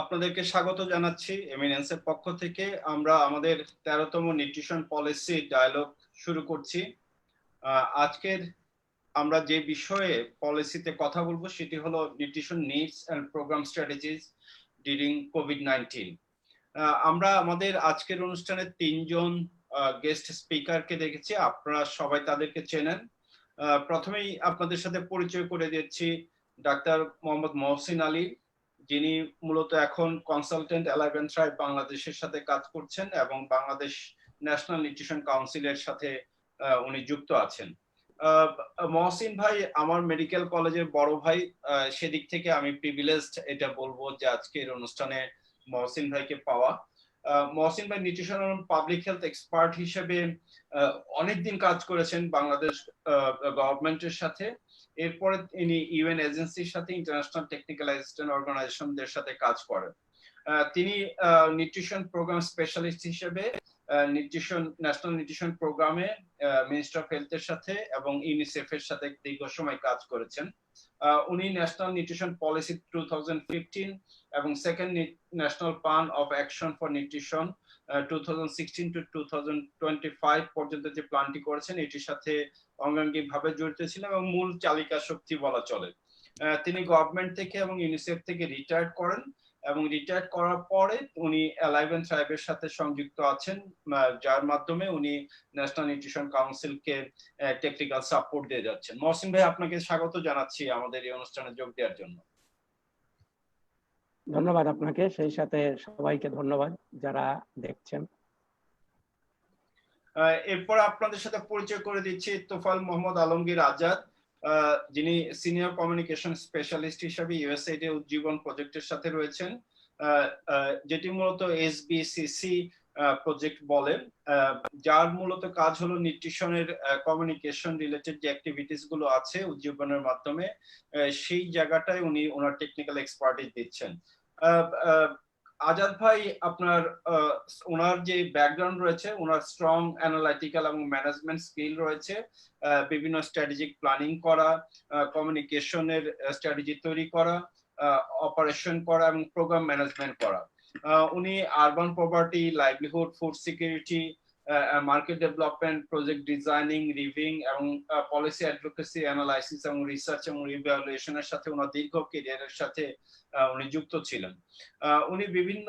আপনাদেরকে স্বাগত জানাচ্ছি এমিনেন্সের পক্ষ থেকে। আমরা আমাদের 13তম নিউট্রিশন পলিসি ডায়ালগ শুরু করছি। আজকের আমরা যে বিষয়ে পলিসিতে কথা বলবো সেটি হলো nutrition needs and program strategies during কোভিড-19। আমরা আমাদের আজকের অনুষ্ঠানে 3 জন গেস্ট স্পিকারকে দেখেছি, আপনারা সবাই তাদেরকে চেনেন। প্রথমেই আপনাদের সাথে পরিচয় করে দিচ্ছি ডাক্তার মোহাম্মদ মহসিন আলী, যিনি মূলত এখন কনসালটেন্ট 11 ট্রাইব বাংলাদেশের সাথে কাজ করছেন এবং বাংলাদেশ ন্যাশনাল নিউট্রিশন কাউন্সিলের সাথে উনি যুক্ত আছেন। মহসিন ভাই আমার মেডিকেল কলেজের বড় ভাই, সেদিক থেকে আমি প্রিভিলেজড এটা বলবো যে আজকের অনুষ্ঠানে মহসিন ভাইকে পাওয়া। মহসিন ভাই নিউট্রিশন এবং পাবলিক হেলথ এক্সপার্ট হিসেবে অনেকদিন কাজ করেছেন বাংলাদেশ গভর্নমেন্টের সাথে। এরপরে তিনি ইউএন এজেন্সির সাথে ইন্টারন্যাশনাল টেকনিক্যাল অ্যাসিস্ট্যান্ট অর্গানাইজেশনদের সাথে কাজ করেন। তিনি নিউট্রিশন প্রোগ্রাম স্পেশালিস্ট হিসেবে ন্যাশনাল নিউট্রিশন প্রোগ্রামে মিনিস্টার অফ হেলথের সাথে এবং ইউনিসেফ এর সাথে দীর্ঘ সময় কাজ করেছেন। উনি ন্যাশনাল নিউট্রিশন পলিসি 2015 এবং second national plan of action for nutrition 2016 to 2025 পর্যন্ত যে প্ল্যানটি করেছেন এটির সাথে অঙ্গাঙ্গিভাবে জড়িত ছিলেন এবং মূল চালিকা শক্তি বলা চলে। তিনি গভর্নমেন্ট থেকে এবং ইউনিসেফ থেকে রিটায়ার্ড করেন এবং রিটায়ার্ড করার পরে উনি 11 ট্রাইবের সাথে সংযুক্ত আছেন, যার মাধ্যমে উনি ন্যাশনাল নিউট্রিশন কাউন্সিলকে টেকনিক্যাল সাপোর্ট দিয়ে যাচ্ছেন। মহসিন ভাই, আপনাকে স্বাগত জানাচ্ছি আমাদের এই অনুষ্ঠানে যোগ দেওয়ার জন্য। ধন্যবাদ আপনাকে, সেই সাথে সবাইকে ধন্যবাদ যারা দেখছেন। এরপর আপনাদের সাথে পরিচয় করে দিচ্ছি তোফায়েল মোহাম্মদ আলমগীর আজাদ, যিনি সিনিয়র কমিউনিকেশন স্পেশালিস্ট হিসেবে ইউএসএইড উজ্জীবন প্রজেক্টের সাথে রয়েছেন, যেটি মূলত এসবিসিসি প্রজেক্ট বলে, যার মূলত কাজ হলো নিউট্রিশনের কমিউনিকেশন রিলেটেড যে অ্যাক্টিভিটিস গুলো আছে উজ্জীবনের মাধ্যমে, সেই জায়গাটায় উনি ওনার টেকনিক্যাল এক্সপার্টিস দিচ্ছেন। আজাদ ভাই, আপনার ওনার যে ব্যাকগ্রাউন্ড রয়েছে, ওনার স্ট্রং অ্যানালাইটিক্যাল এবং ম্যানেজমেন্ট স্কিল রয়েছে, বিভিন্ন স্ট্র্যাটেজিক প্ল্যানিং করা, কমিউনিকেশনের স্ট্র্যাটেজি তৈরি করা, অপারেশন করা এবং প্রোগ্রাম ম্যানেজমেন্ট করা। উনি urban poverty, livelihood, food security, market development, project designing, reviewing এবং পলিসি অ্যাডভোকেসি, অ্যানালাইসিস এবং রিসার্চ এবং ইভ্যালুয়েশনের সাথে ওনার দীর্ঘ ক্যারিয়ারের সাথে উনি যুক্ত ছিলেন। উনি বিভিন্ন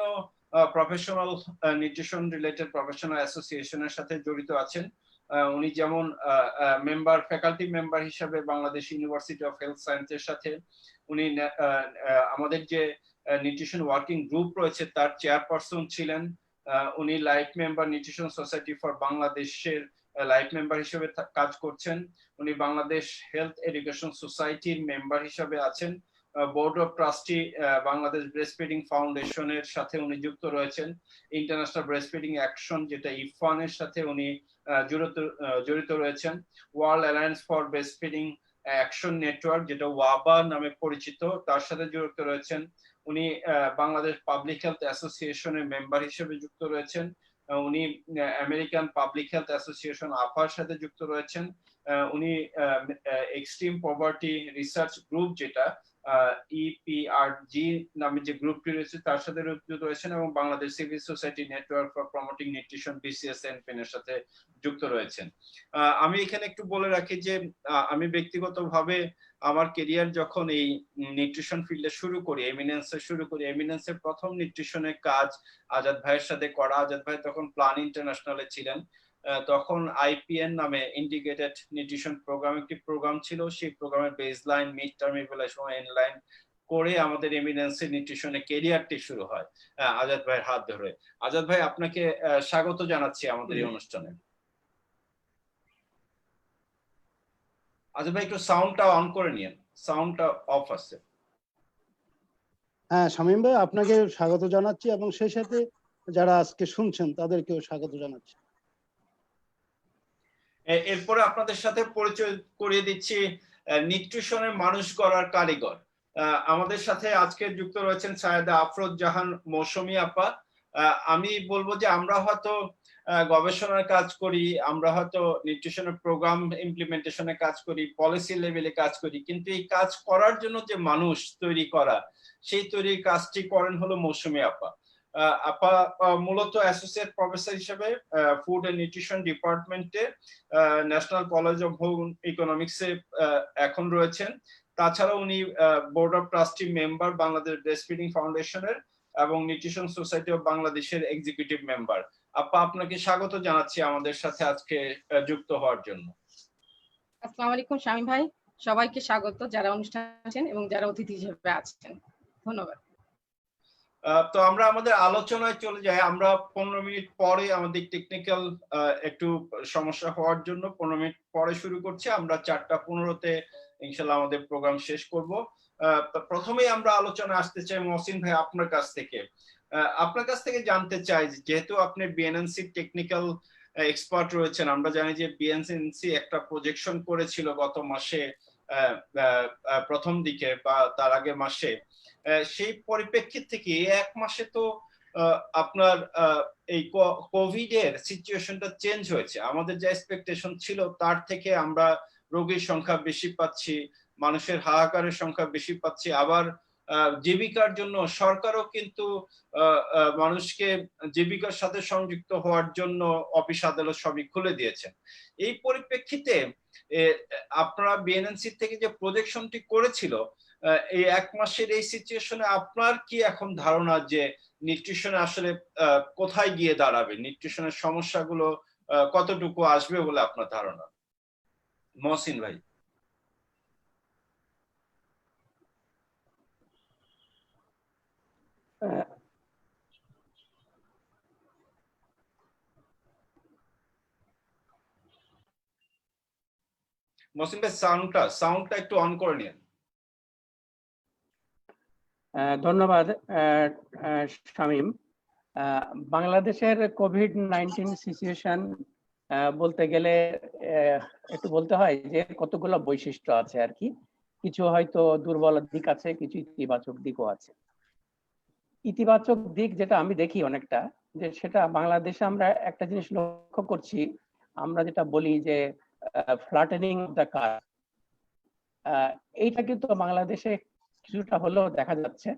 প্রফেশনাল নিউট্রিশন রিলেটেড প্রফেশনাল অ্যাসোসিয়েশনের সাথে জড়িত আছেন। উনি যেমন মেম্বার, ফ্যাকাল্টি মেম্বার হিসেবে বাংলাদেশ ইউনিভার্সিটি অফ হেলথ সায়েন্সের সাথে উনি আমাদের যে নিউট্রিশন ওয়ার্কিং গ্রুপ রয়েছে তার চেয়ারপারসন ছিলেন। উনি life member nutrition society for বাংলাদেশের লাইফ মেম্বার হিসেবে কাজ করছেন। উনি বাংলাদেশ হেলথ এডুকেশন সোসাইটির মেম্বার হিসেবে আছেন। Board of trustee Bangladesh breast feeding ফাউন্ডেশনের সাথে উনি যুক্ত রয়েছেন। ইন্টারন্যাশনাল ব্রেস্ট ফিডিং অ্যাকশন যেটা ইফানের সাথে উনি জড়িত রয়েছেন। World alliance for breast feeding action network যেটা ওয়াবা নামে পরিচিত, তার সাথে যুক্ত রয়েছেন। উনি বাংলাদেশ পাবলিক হেলথ অ্যাসোসিয়েশনের মেম্বার হিসেবে যুক্ত রয়েছেন। উনি আমেরিকান পাবলিক হেলথ অ্যাসোসিয়েশন আফার সাথে যুক্ত রয়েছেন। উনি এক্সট্রিম পভার্টি রিসার্চ গ্রুপ যেটা ইপিআরজি নামে যে গ্রুপটি রয়েছে তার সাথে যুক্ত রয়েছেন এবং Bangladesh civil society network for promoting nutrition BCSNPN এর সাথে যুক্ত রয়েছেন। আমি এখানে একটু বলে রাখি যে আমি ব্যক্তিগতভাবে আমার কেরিয়ার যখন এই নিউট্রিশন ফিল্ডে শুরু করি, এমিনেন্সের প্রথম নিউট্রিশনের কাজ আজাদ ভাইয়ের সাথে করা। আজাদ ভাই তখন প্ল্যান ইন্টারন্যাশনালে ছিলেন। তখন আইপিএন নামে ইন্টিগ্রেটেড নিউট্রিশন প্রোগ্রাম একটি প্রোগ্রাম ছিল। সেই প্রোগ্রামের বেসলাইন, মিড টার্ম ইভ্যালুয়েশন, এন্ডলাইন করে আমাদের এমিনেন্সের নিউট্রিশনের ক্যারিয়ারটি শুরু হয় আজাদ ভাইয়ের হাত ধরে। আজাদ ভাই, আপনাকে স্বাগত জানাচ্ছি আমাদের এই অনুষ্ঠানে। আজাদ ভাই, একটু সাউন্ডটা অন করে নিন, সাউন্ডটা অফ আছে। হ্যাঁ শামীম ভাই, আপনাকে স্বাগত জানাচ্ছি এবং সেই সাথে যারা আজকে শুনছেন তাদেরকেও স্বাগত জানাচ্ছি। এরপরে আপনাদের সাথে পরিচয় করিয়ে দিচ্ছি নিউট্রিশনের মানুষ গড়ার কারিগর। আমাদের সাথে আজকে যুক্ত রয়েছেন সায়েদা আফরোজ জাহান মৌসুমী আপা। আমি বলবো যে আমরা হয়তো গবেষণার কাজ করি, আমরা হয়তো নিউট্রিশনের প্রোগ্রাম ইমপ্লিমেন্টেশনে কাজ করি, পলিসি লেভেলে কাজ করি, কিন্তু এই কাজ করার জন্য যে মানুষ তৈরি করা, সেই তৈরির কাজটি করেন হলো মৌসুমী আপা। আপা মূলত অ্যাসোসিয়েট প্রফেসর হিসেবে ফুড এন্ড নিউট্রিশন ডিপার্টমেন্টে ন্যাশনাল কলেজ অফ হোম ইকোনমিক্সে এখন রয়েছেন। তাছাড়া উনি board of trustee member Bangladesh breast feeding ফাউন্ডেশনের এবং নিউট্রিশন সোসাইটি অফ বাংলাদেশের এক্সিকিউটিভ মেম্বার। আপা, আপনাকে স্বাগত জানাচ্ছি আমাদের সাথে আজকে যুক্ত হওয়ার জন্য। আসসালামু আলাইকুম শামীম ভাই, সবাইকে স্বাগত যারা অনুষ্ঠানে আছেন এবং যারা অতিথি হিসেবে আছেন, ধন্যবাদ। তো আমরা আমাদের আলোচনায় চলে যাই। আমরা 15 মিনিট পরে আমাদের টেকনিক্যাল একটু সমস্যা হওয়ার জন্য 15 মিনিট পরে শুরু করছি। আমরা 4:15-তে ইনশাআল্লাহ আমাদের প্রোগ্রাম শেষ করব। প্রথমেই আমরা আলোচনা আসতে চাই মহসিন ভাই আপনার কাছ থেকে। আপনার কাছ থেকে জানতে চাই, যেহেতু আপনি বিএনএনসি টেকনিক্যাল এক্সপার্ট রয়েছেন, আমরা জানি যে বিএনএনসি একটা প্রজেকশন করেছিল গত মাসে, প্রথম দিকে বা তার আগে মাসে। সেই পরিপ্রেক্ষিত থেকে এক মাসে তো আপনার এই কোভিড এর সিচুয়েশনটা চেঞ্জ হয়েছে। আমাদের যে এক্সপেকটেশন ছিল তার থেকে আমরা রোগীর সংখ্যা বেশি পাচ্ছি, মানুষের হাহাকারের সংখ্যা বেশি পাচ্ছি। আবার জীবিকার জন্য সরকারও কিন্তু মানুষকে জীবিকার সাথে সংযুক্ত হওয়ার জন্য অফিস আদালত সবই খুলে দিয়েছেন। এই পরিপ্রেক্ষিতে আপনারা বিএনএনসি থেকে যে প্রজেকশনটি করেছিল, এই এক মাসের এই সিচুয়েশনে আপনার কি এখন ধারণা যে নিউট্রিশনে আসলে কোথায় গিয়ে দাঁড়াবে, নিউট্রিশনের সমস্যাগুলো কতটুকু আসবে বলে আপনার ধারণা? মহসিন ভাই। মহসিন ভাই, সাউন্ডটা একটু অন করে নিন। ধন্যবাদ শামীম। বাংলাদেশের কোভিড-19 সিচুয়েশন বলতে গেলে একটু বলতে হয় যে কতগুলো বৈশিষ্ট্য আছে আর কি। কিছু হয়তো দুর্বল দিক আছে, কিছু ইতিবাচক দিকও আছে। ইতিবাচক দিক যেটা আমি দেখি অনেকটা, যে সেটা বাংলাদেশে আমরা একটা জিনিস লক্ষ্য করছি, আমরা যেটা বলি যে ফ্ল্যাটেনিং অফ দ্য কার্ভ, এইটা কিন্তু বাংলাদেশে কিছুটা হলেও দেখা যাচ্ছে।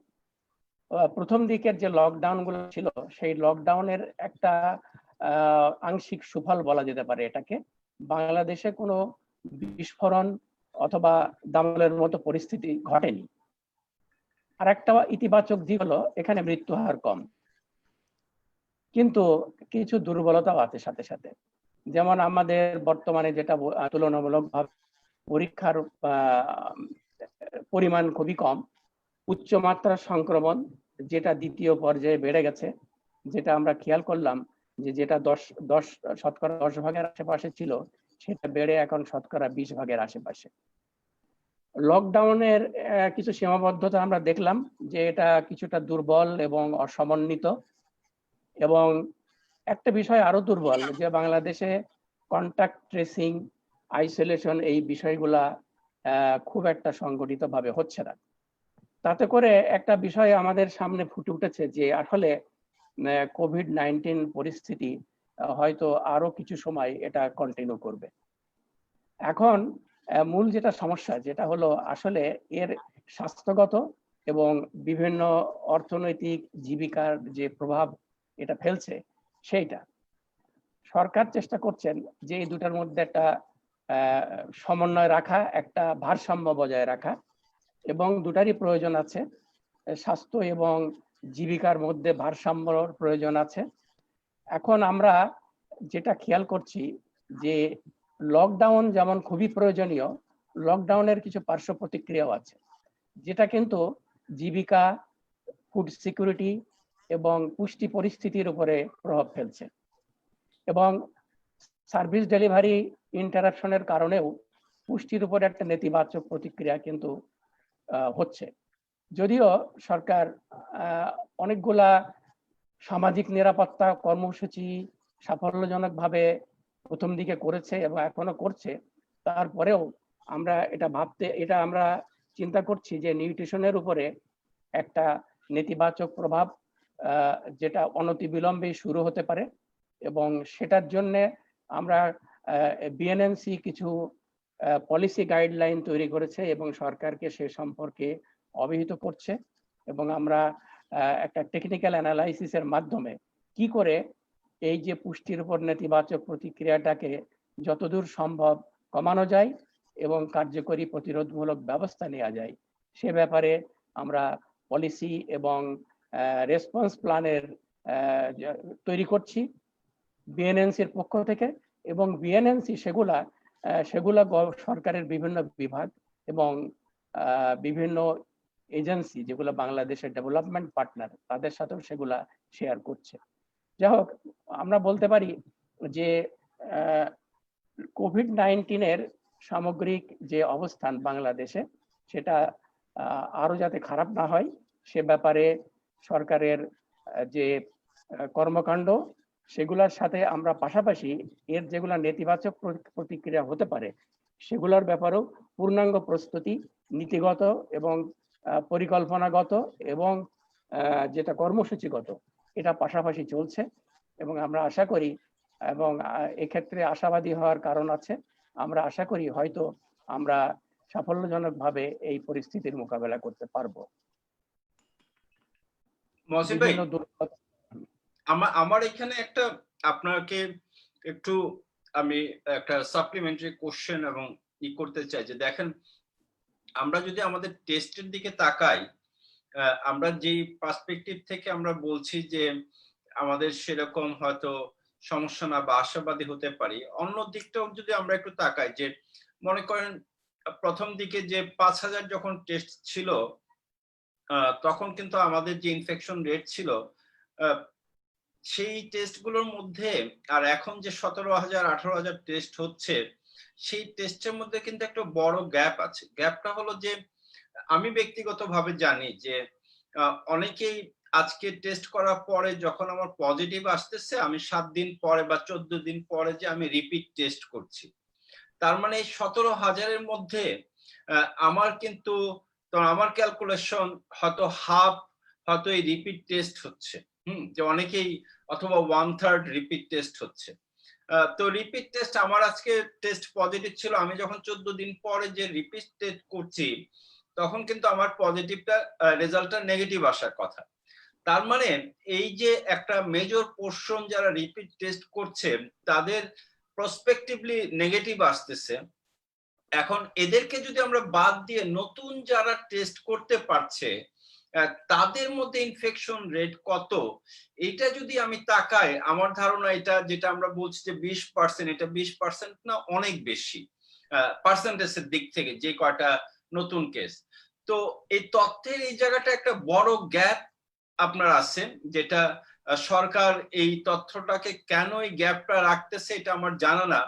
প্রথম দিকের যে লকডাউন গুলো ছিল, সেই লকডাউনের একটা আংশিক সুফল বলা যেতে পারে এটাকে। বাংলাদেশে কোনো বিস্ফোরণ অথবা দামালের মতো পরিস্থিতি ঘটেনি। আর একটা ইতিবাচক দিক হলো এখানে মৃত্যু হার কম, কিন্তু কিছু দুর্বলতাও আছে সাথে সাথে। যেমন আমাদের বর্তমানে যেটা তুলনামূলকভাবে পরীক্ষার পরিমাণ খুবই কম, উচ্চমাত্রার সংক্রমণ যেটা দ্বিতীয় পর্যায়ে বেড়ে গেছে, যেটা আমরা খেয়াল করলাম যে যেটা 10% আশেপাশে ছিল, সেটা বেড়ে এখন 20% আশেপাশে। লকডাউনের কিছু সীমাবদ্ধতা আমরা দেখলাম যে এটা কিছুটা দুর্বল এবং অসমন্বিত, এবং একটা বিষয় আরো দুর্বল, যে বাংলাদেশে কন্টাক্ট ট্রেসিং, আইসোলেশন, এই বিষয়গুলা খুব একটা সংগঠিতভাবে হচ্ছে না। তাতে করে একটা বিষয় আমাদের সামনে ফুটে উঠেছে যে আসলে কোভিড-19 পরিস্থিতি হয়তো আরো কিছু সময় এটা কন্টিনিউ করবে। এখন মূল যেটা সমস্যা, যেটা হলো আসলে এর স্বাস্থ্যগত এবং বিভিন্ন অর্থনৈতিক জীবিকার যে প্রভাব এটা ফেলছে, সেইটা সরকার চেষ্টা করছেন যে এই দুটার মধ্যে একটা সমন্বয় রাখা, একটা ভারসাম্য বজায় রাখা, এবং দুটারই প্রয়োজন আছে। স্বাস্থ্য এবং জীবিকার মধ্যে ভারসাম্যর প্রয়োজন আছে। এখন আমরা যেটা খেয়াল করছি যে লকডাউন যেমন খুবই প্রয়োজনীয়, লকডাউনের কিছু পার্শ্ব প্রতিক্রিয়াও আছে, যেটা কিন্তু জীবিকা, ফুড সিকিউরিটি এবং পুষ্টি পরিস্থিতির উপরে প্রভাব ফেলছে। এবং সার্ভিস ডেলিভারি ইন্টারাপশনের কারণেও পুষ্টির উপরে একটা নেতিবাচক প্রতিক্রিয়া কিন্তু হচ্ছে। যদিও সরকার অনেকগুলা সামাজিক নিরাপত্তা কর্মসূচি সাফল্যজনকভাবে প্রথম দিকে করেছে এবং এখনো করছে, তারপরেও আমরা আমরা চিন্তা করছি যে নিউট্রিশনের উপরে একটা নেতিবাচক প্রভাব যেটা অনতিবিলম্বে শুরু হতে পারে, এবং সেটার জন্য আমরা বিএনএনসি কিছু পলিসি গাইডলাইন তৈরি করেছে এবং সরকারকে সে সম্পর্কে অবহিত করছে, এবং আমরা একটা টেকনিক্যাল অ্যানালাইসিসের মাধ্যমে কি করে এই যে পুষ্টির উপর নেতিবাচক প্রতিক্রিয়াটাকে যতদূর সম্ভব কমানো যায় এবং কার্যকরী প্রতিরোধমূলক ব্যবস্থা নেওয়া যায় সে ব্যাপারে আমরা পলিসি এবং রেসপন্স প্ল্যানের তৈরি করছি বিএনএনসির পক্ষ থেকে, এবং বিএনএনসি সেগুলা সরকারের বিভিন্ন বিভাগ এবং বিভিন্ন এজেন্সি যেগুলো বাংলাদেশের ডেভেলপমেন্ট পার্টনার তাদের সাথেও সেগুলা শেয়ার করছে। যাই হোক, আমরা বলতে পারি যে কোভিড-19 সামগ্রিক যে অবস্থান বাংলাদেশে সেটা আরো যাতে খারাপ না হয় সে ব্যাপারে সরকারের যে কর্মকাণ্ড সেগুলোর সাথে আমরা পাশাপাশি এর যেগুলা নেতিবাচক প্রতিক্রিয়া হতে পারে সেগুলোর ব্যাপারেও পূর্ণাঙ্গ প্রস্তুতি নীতিগত এবং পরিকল্পনাগত এবং যেটা কর্মসূচিগত এটা পাশাপাশি চলছে, এবং আমরা আশা করি এবং এক্ষেত্রে আশাবাদী হওয়ার কারণ আছে, আমরা আশা করি হয়তো আমরা সাফল্যজনকভাবে এই পরিস্থিতির মোকাবেলা করতে পারবো। মহসিন ভাই, আমার এখানে একটা আপনাকে একটু আমি একটা সাপ্লিমেন্টারি কোশ্চেন এবং করতে চাই যে দেখেন, আমরা যদি আমাদের টেস্টের দিকে তাকাই, আমরা যেই পার্সপেক্টিভ থেকে আমরা বলছি যে আমাদের সেরকম হয়তো সমস্যা না বা আশাবাদী হতে পারি, অন্য দিকটাও যদি আমরা একটু তাকাই যে মনে করেন প্রথম দিকে যে 5,000 যখন টেস্ট ছিল তখন কিন্তু আমাদের যে ইনফেকশন রেট ছিল সেই টেস্টগুলোর মধ্যে আর এখন যে 17,000 18,000 টেস্ট হচ্ছে সেই টেস্টের মধ্যে কিন্তু একটা বড় গ্যাপ আছে। গ্যাপটা হলো যে আমি ব্যক্তিগতভাবে জানি যে অনেকেই আজকে টেস্ট করার পরে যখন আমার পজিটিভ আসতেছে আমি 7 দিন পরে বা 14 দিন পরে যে আমি রিপিট টেস্ট করছি, তার মানে এই 17,000-এর মধ্যে আমার কিন্তু আমার ক্যালকুলেশন হয়তো হাফ হয়তো এই রিপিট টেস্ট হচ্ছে, যে অনেকেই অথবা 1/3 রিপিট টেস্ট হচ্ছে। তো রিপিট টেস্ট আমার আজকে টেস্ট পজিটিভ ছিল, আমি যখন 14 দিন পরে যে রিপিট টেস্ট করছি তখন কিন্তু আমার পজিটিভটা রেজাল্টটা নেগেটিভ আসার কথা। তার মানে এই যে একটা মেজর পোরশন যারা রিপিট টেস্ট করছে তাদের প্রসপেক্টিভলি নেগেটিভ আসতেছে। এখন এদেরকে যদি আমরা বাদ দিয়ে নতুন যারা টেস্ট করতে পারছে তাদের মধ্যে ইনফেকশন রেট কত, এটা যদি আমি তাকাই আমার ধারণা এটা যেটা আমরা বলছি যে 20%, এটা 20% না অনেক বেশি পার্সেন্টেজের দিক থেকে যে কয়টা নতুন কেস। তো এই তথ্যের এই জায়গাটা একটা বড় গ্যাপ আপনার আছে, যেটা সরকার এই তথ্যটাকে কেন এই গ্যাপটা রাখতেছে এটা আমার জানা না,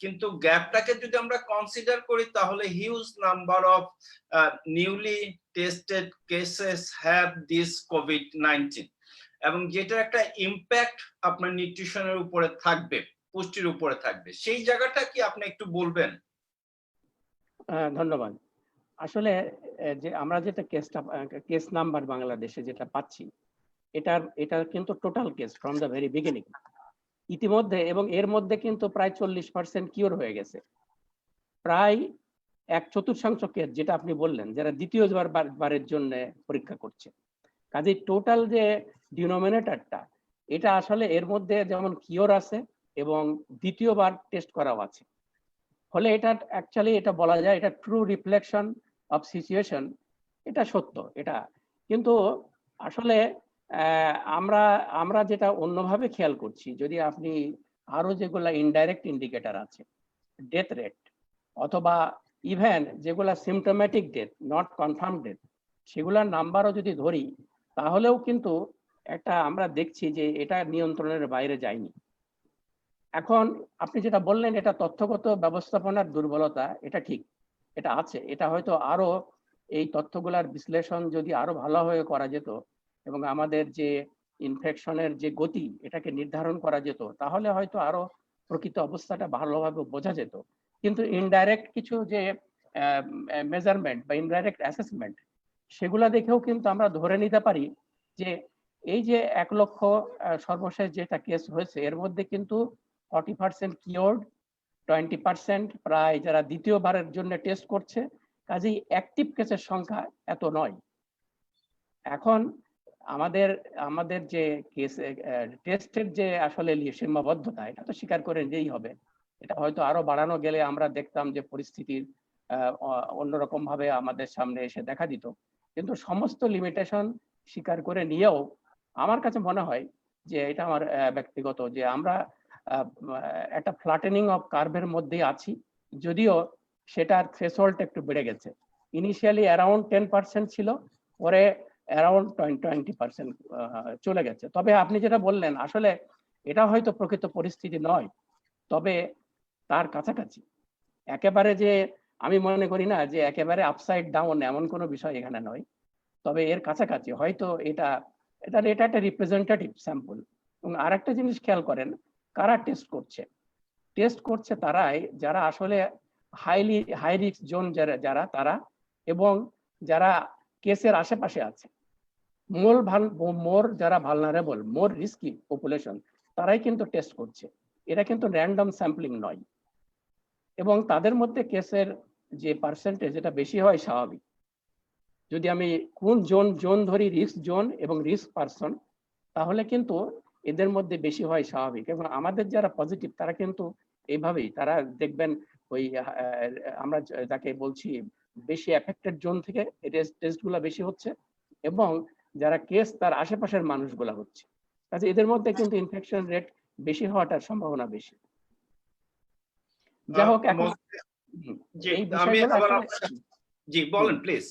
কিন্তু গ্যাপটাকে যদি আমরা কনসিডার করি তাহলে huge number of newly tested cases have this কোভিড-19, এবং যেটা একটা ইম্প্যাক্ট আপনার নিউট্রিশনের উপরে থাকবে, পুষ্টির উপরে থাকবে, সেই জায়গাটা কি আপনি একটু বলবেন? ধন্যবাদ। আসলে যে আমরা যেটা কেস নাম্বার বাংলাদেশে যেটা পাচ্ছি এটা কিন্তু total case from the very beginning ইতিমধ্যে, এবং এর মধ্যে কিন্তু প্রায় 40% কিওর হয়ে গেছে। প্রায় 1/4 কেস যেটা আপনি বললেন যারা দ্বিতীয়বারের জন্য পরীক্ষা করছে, কাজে টোটাল যে ডিনোমিনেটরটা এটা আসলে এর মধ্যে যেমন কিওর আছে এবং দ্বিতীয়বার টেস্ট করাও আছে, ফলে এটা অ্যাকচুয়ালি এটা বলা যায় এটা ট্রু রিফ্লেকশন অফ সিচুয়েশন, এটা সত্য এটা। কিন্তু আসলে আমরা যেটা অন্যভাবে খেয়াল করছি, যদি আপনি আরো যেগুলা ইনডাইরেক্ট ইন্ডিকেটর আছে, ডেথ রেট অথবা ইভেন যেগুলা symptomatic death not confirm death, সেগুলার নাম্বারও যদি ধরি তাহলেও কিন্তু একটা আমরা দেখছি যে এটা নিয়ন্ত্রণের বাইরে যায়নি। এখন আপনি যেটা বললেন এটা তথ্যগত ব্যবস্থাপনার দুর্বলতা, এটা ঠিক, এটা আছে, এটা হয়তো আরো এই তথ্যগুলার বিশ্লেষণ যদি আরো ভালোভাবে করা যেত এবং আমাদের যে ইনফেকশনের যে গতি এটাকে নির্ধারণ করা যেত তাহলে হয়তো আরো প্রকৃত অবস্থাটা ভালোভাবে বোঝা যেত। কিন্তু ইনডাইরেক্ট কিছু যে মেজারমেন্ট বা ইনডাইরেক্ট অ্যাসেসমেন্ট সেগুলা দেখেও কিন্তু আমরা ধরে নিতে পারি যে এই যে 1 লক্ষ সর্বশেষ যেটা কেস হয়েছে এর মধ্যে কিন্তু 40% কিওর্ড, 20% প্রায় যারা দ্বিতীয়বারের জন্য টেস্ট করছে, কাজেই অ্যাক্টিভ কেসের সংখ্যা এত নয়। এখন আমাদের যে কেস টেস্টের যে আসলে সীমাবদ্ধতা, এটা তো স্বীকার করে নিতেই হবে। এটা হয়তো আরো বাড়ানো গেলে আমরা দেখতাম যে পরিস্থিতির অন্যরকম ভাবে আমাদের সামনে এসে দেখা দিত। কিন্তু সমস্ত লিমিটেশন স্বীকার করে নিয়েও আমার কাছে মনে হয় যে এটা আমার ব্যক্তিগত, যে আমরা একটা ফ্ল্যাটেনিং অফ কার্ভের মধ্যে আছি, যদিও সেটার থ্রেশহোল্ড একটু বেড়ে গেছে। ইনিশিয়ালি অ্যারাউন্ড 10% ছিল, পরে অ্যারাউন্ড 20% চলে গেছে। তবে আপনি যেটা বললেন আসলে এটা হয়তো প্রকৃত পরিস্থিতি নয়, তবে তার কাছাকাছি। একেবারে যে আমি মনে করি না যে একেবারে আপসাইড ডাউন এমন কোনো বিষয় এখানে নয়, তবে এর কাছাকাছি হয়তো এটা একটা রিপ্রেজেন্টেটিভ স্যাম্পল। এবং আর একটা জিনিস খেয়াল করেন, কারা টেস্ট করছে তারাই যারা আসলে হাই রিস্ক জোন যারা তারা, এবং যারা কেসের আশেপাশে আছে। মোর যারা ভালনারেবল, মোর রিস্কি পপুলেশন, তারাই কিন্তু টেস্ট করছে। এটা কিন্তু র্যান্ডম স্যাম্পলিং নয়, এবং তাদের মধ্যে কেসের যে পার্সেন্টেজ এটা বেশি হয় স্বাভাবিক। যদি আমি কোন জোন ধরি, রিস্ক জোন এবং রিস্ক পার্সন, তাহলে কিন্তু এদের মধ্যে বেশি হয় স্বাভাবিক। এবং আমাদের যারা পজিটিভ তারা কিন্তু এইভাবেই, তারা দেখবেন ওই আমরা যাকে বলছি বেশি এফেক্টেড জোন থেকে টেস্টগুলো বেশি হচ্ছে, এবং যারা কেস তার আশেপাশের মানুষগুলা হচ্ছে, কাজে এদের মধ্যে কিন্তু ইনফেকশন রেট বেশি হওয়াটার সম্ভাবনা বেশি। যাই হোক, এখন এই বলেন প্লিজ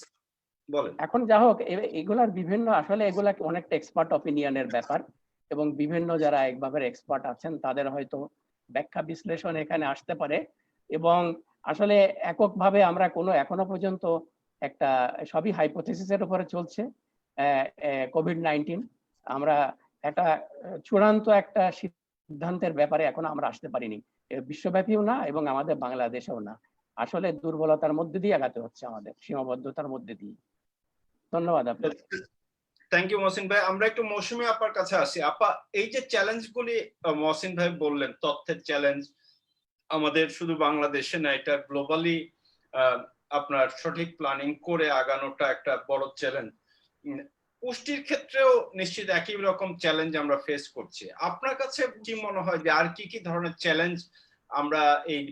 বলেন। এখন যা হোক, এগুলার বিভিন্ন আসলে এগুলা অনেকটা এক্সপার্ট অপিনিয়নের ব্যাপার, এবং বিভিন্ন যারা একভাবে এক্সপার্ট আছেন তাদের হয়তো ব্যাখ্যা বিশ্লেষণ এখানে আসতে পারে। এবং আসলে এককভাবে আমরা এখনো পর্যন্ত একটা সবই হাইপোথেসিসের উপরে চলছে। কোভিড-19 আমরা একটা চূড়ান্ত একটা সিদ্ধান্তের ব্যাপারে এখন আমরা আসতে পারিনি, বিশ্বব্যাপীও না এবং আমাদের বাংলাদেশেও না। আসলে দুর্বলতার মধ্যে দিয়ে আগাতে হচ্ছে, আমাদের সীমাবদ্ধতার মধ্যে দিয়ে। ধন্যবাদ আপনাকে। থ্যাংক ইউ মহসিন ভাই। আমরা একটু মৌসুমী আপার কাছে আসি। আপা, এই যে চ্যালেঞ্জগুলি মহসিন ভাই বললেন, তথ্যের চ্যালেঞ্জ আমাদের শুধু বাংলাদেশে না, এটা গ্লোবালি আপনার সঠিক প্ল্যানিং করে আগানোটা একটা বড় চ্যালেঞ্জ। পুষ্টির ক্ষেত্রেও নিশ্চিত একই রকম চ্যালেঞ্জ আমরা ফেস করছি। আপনার কাছে কি মনে হয় যে আর কি কি ধরনের চ্যালেঞ্জ আমরা এই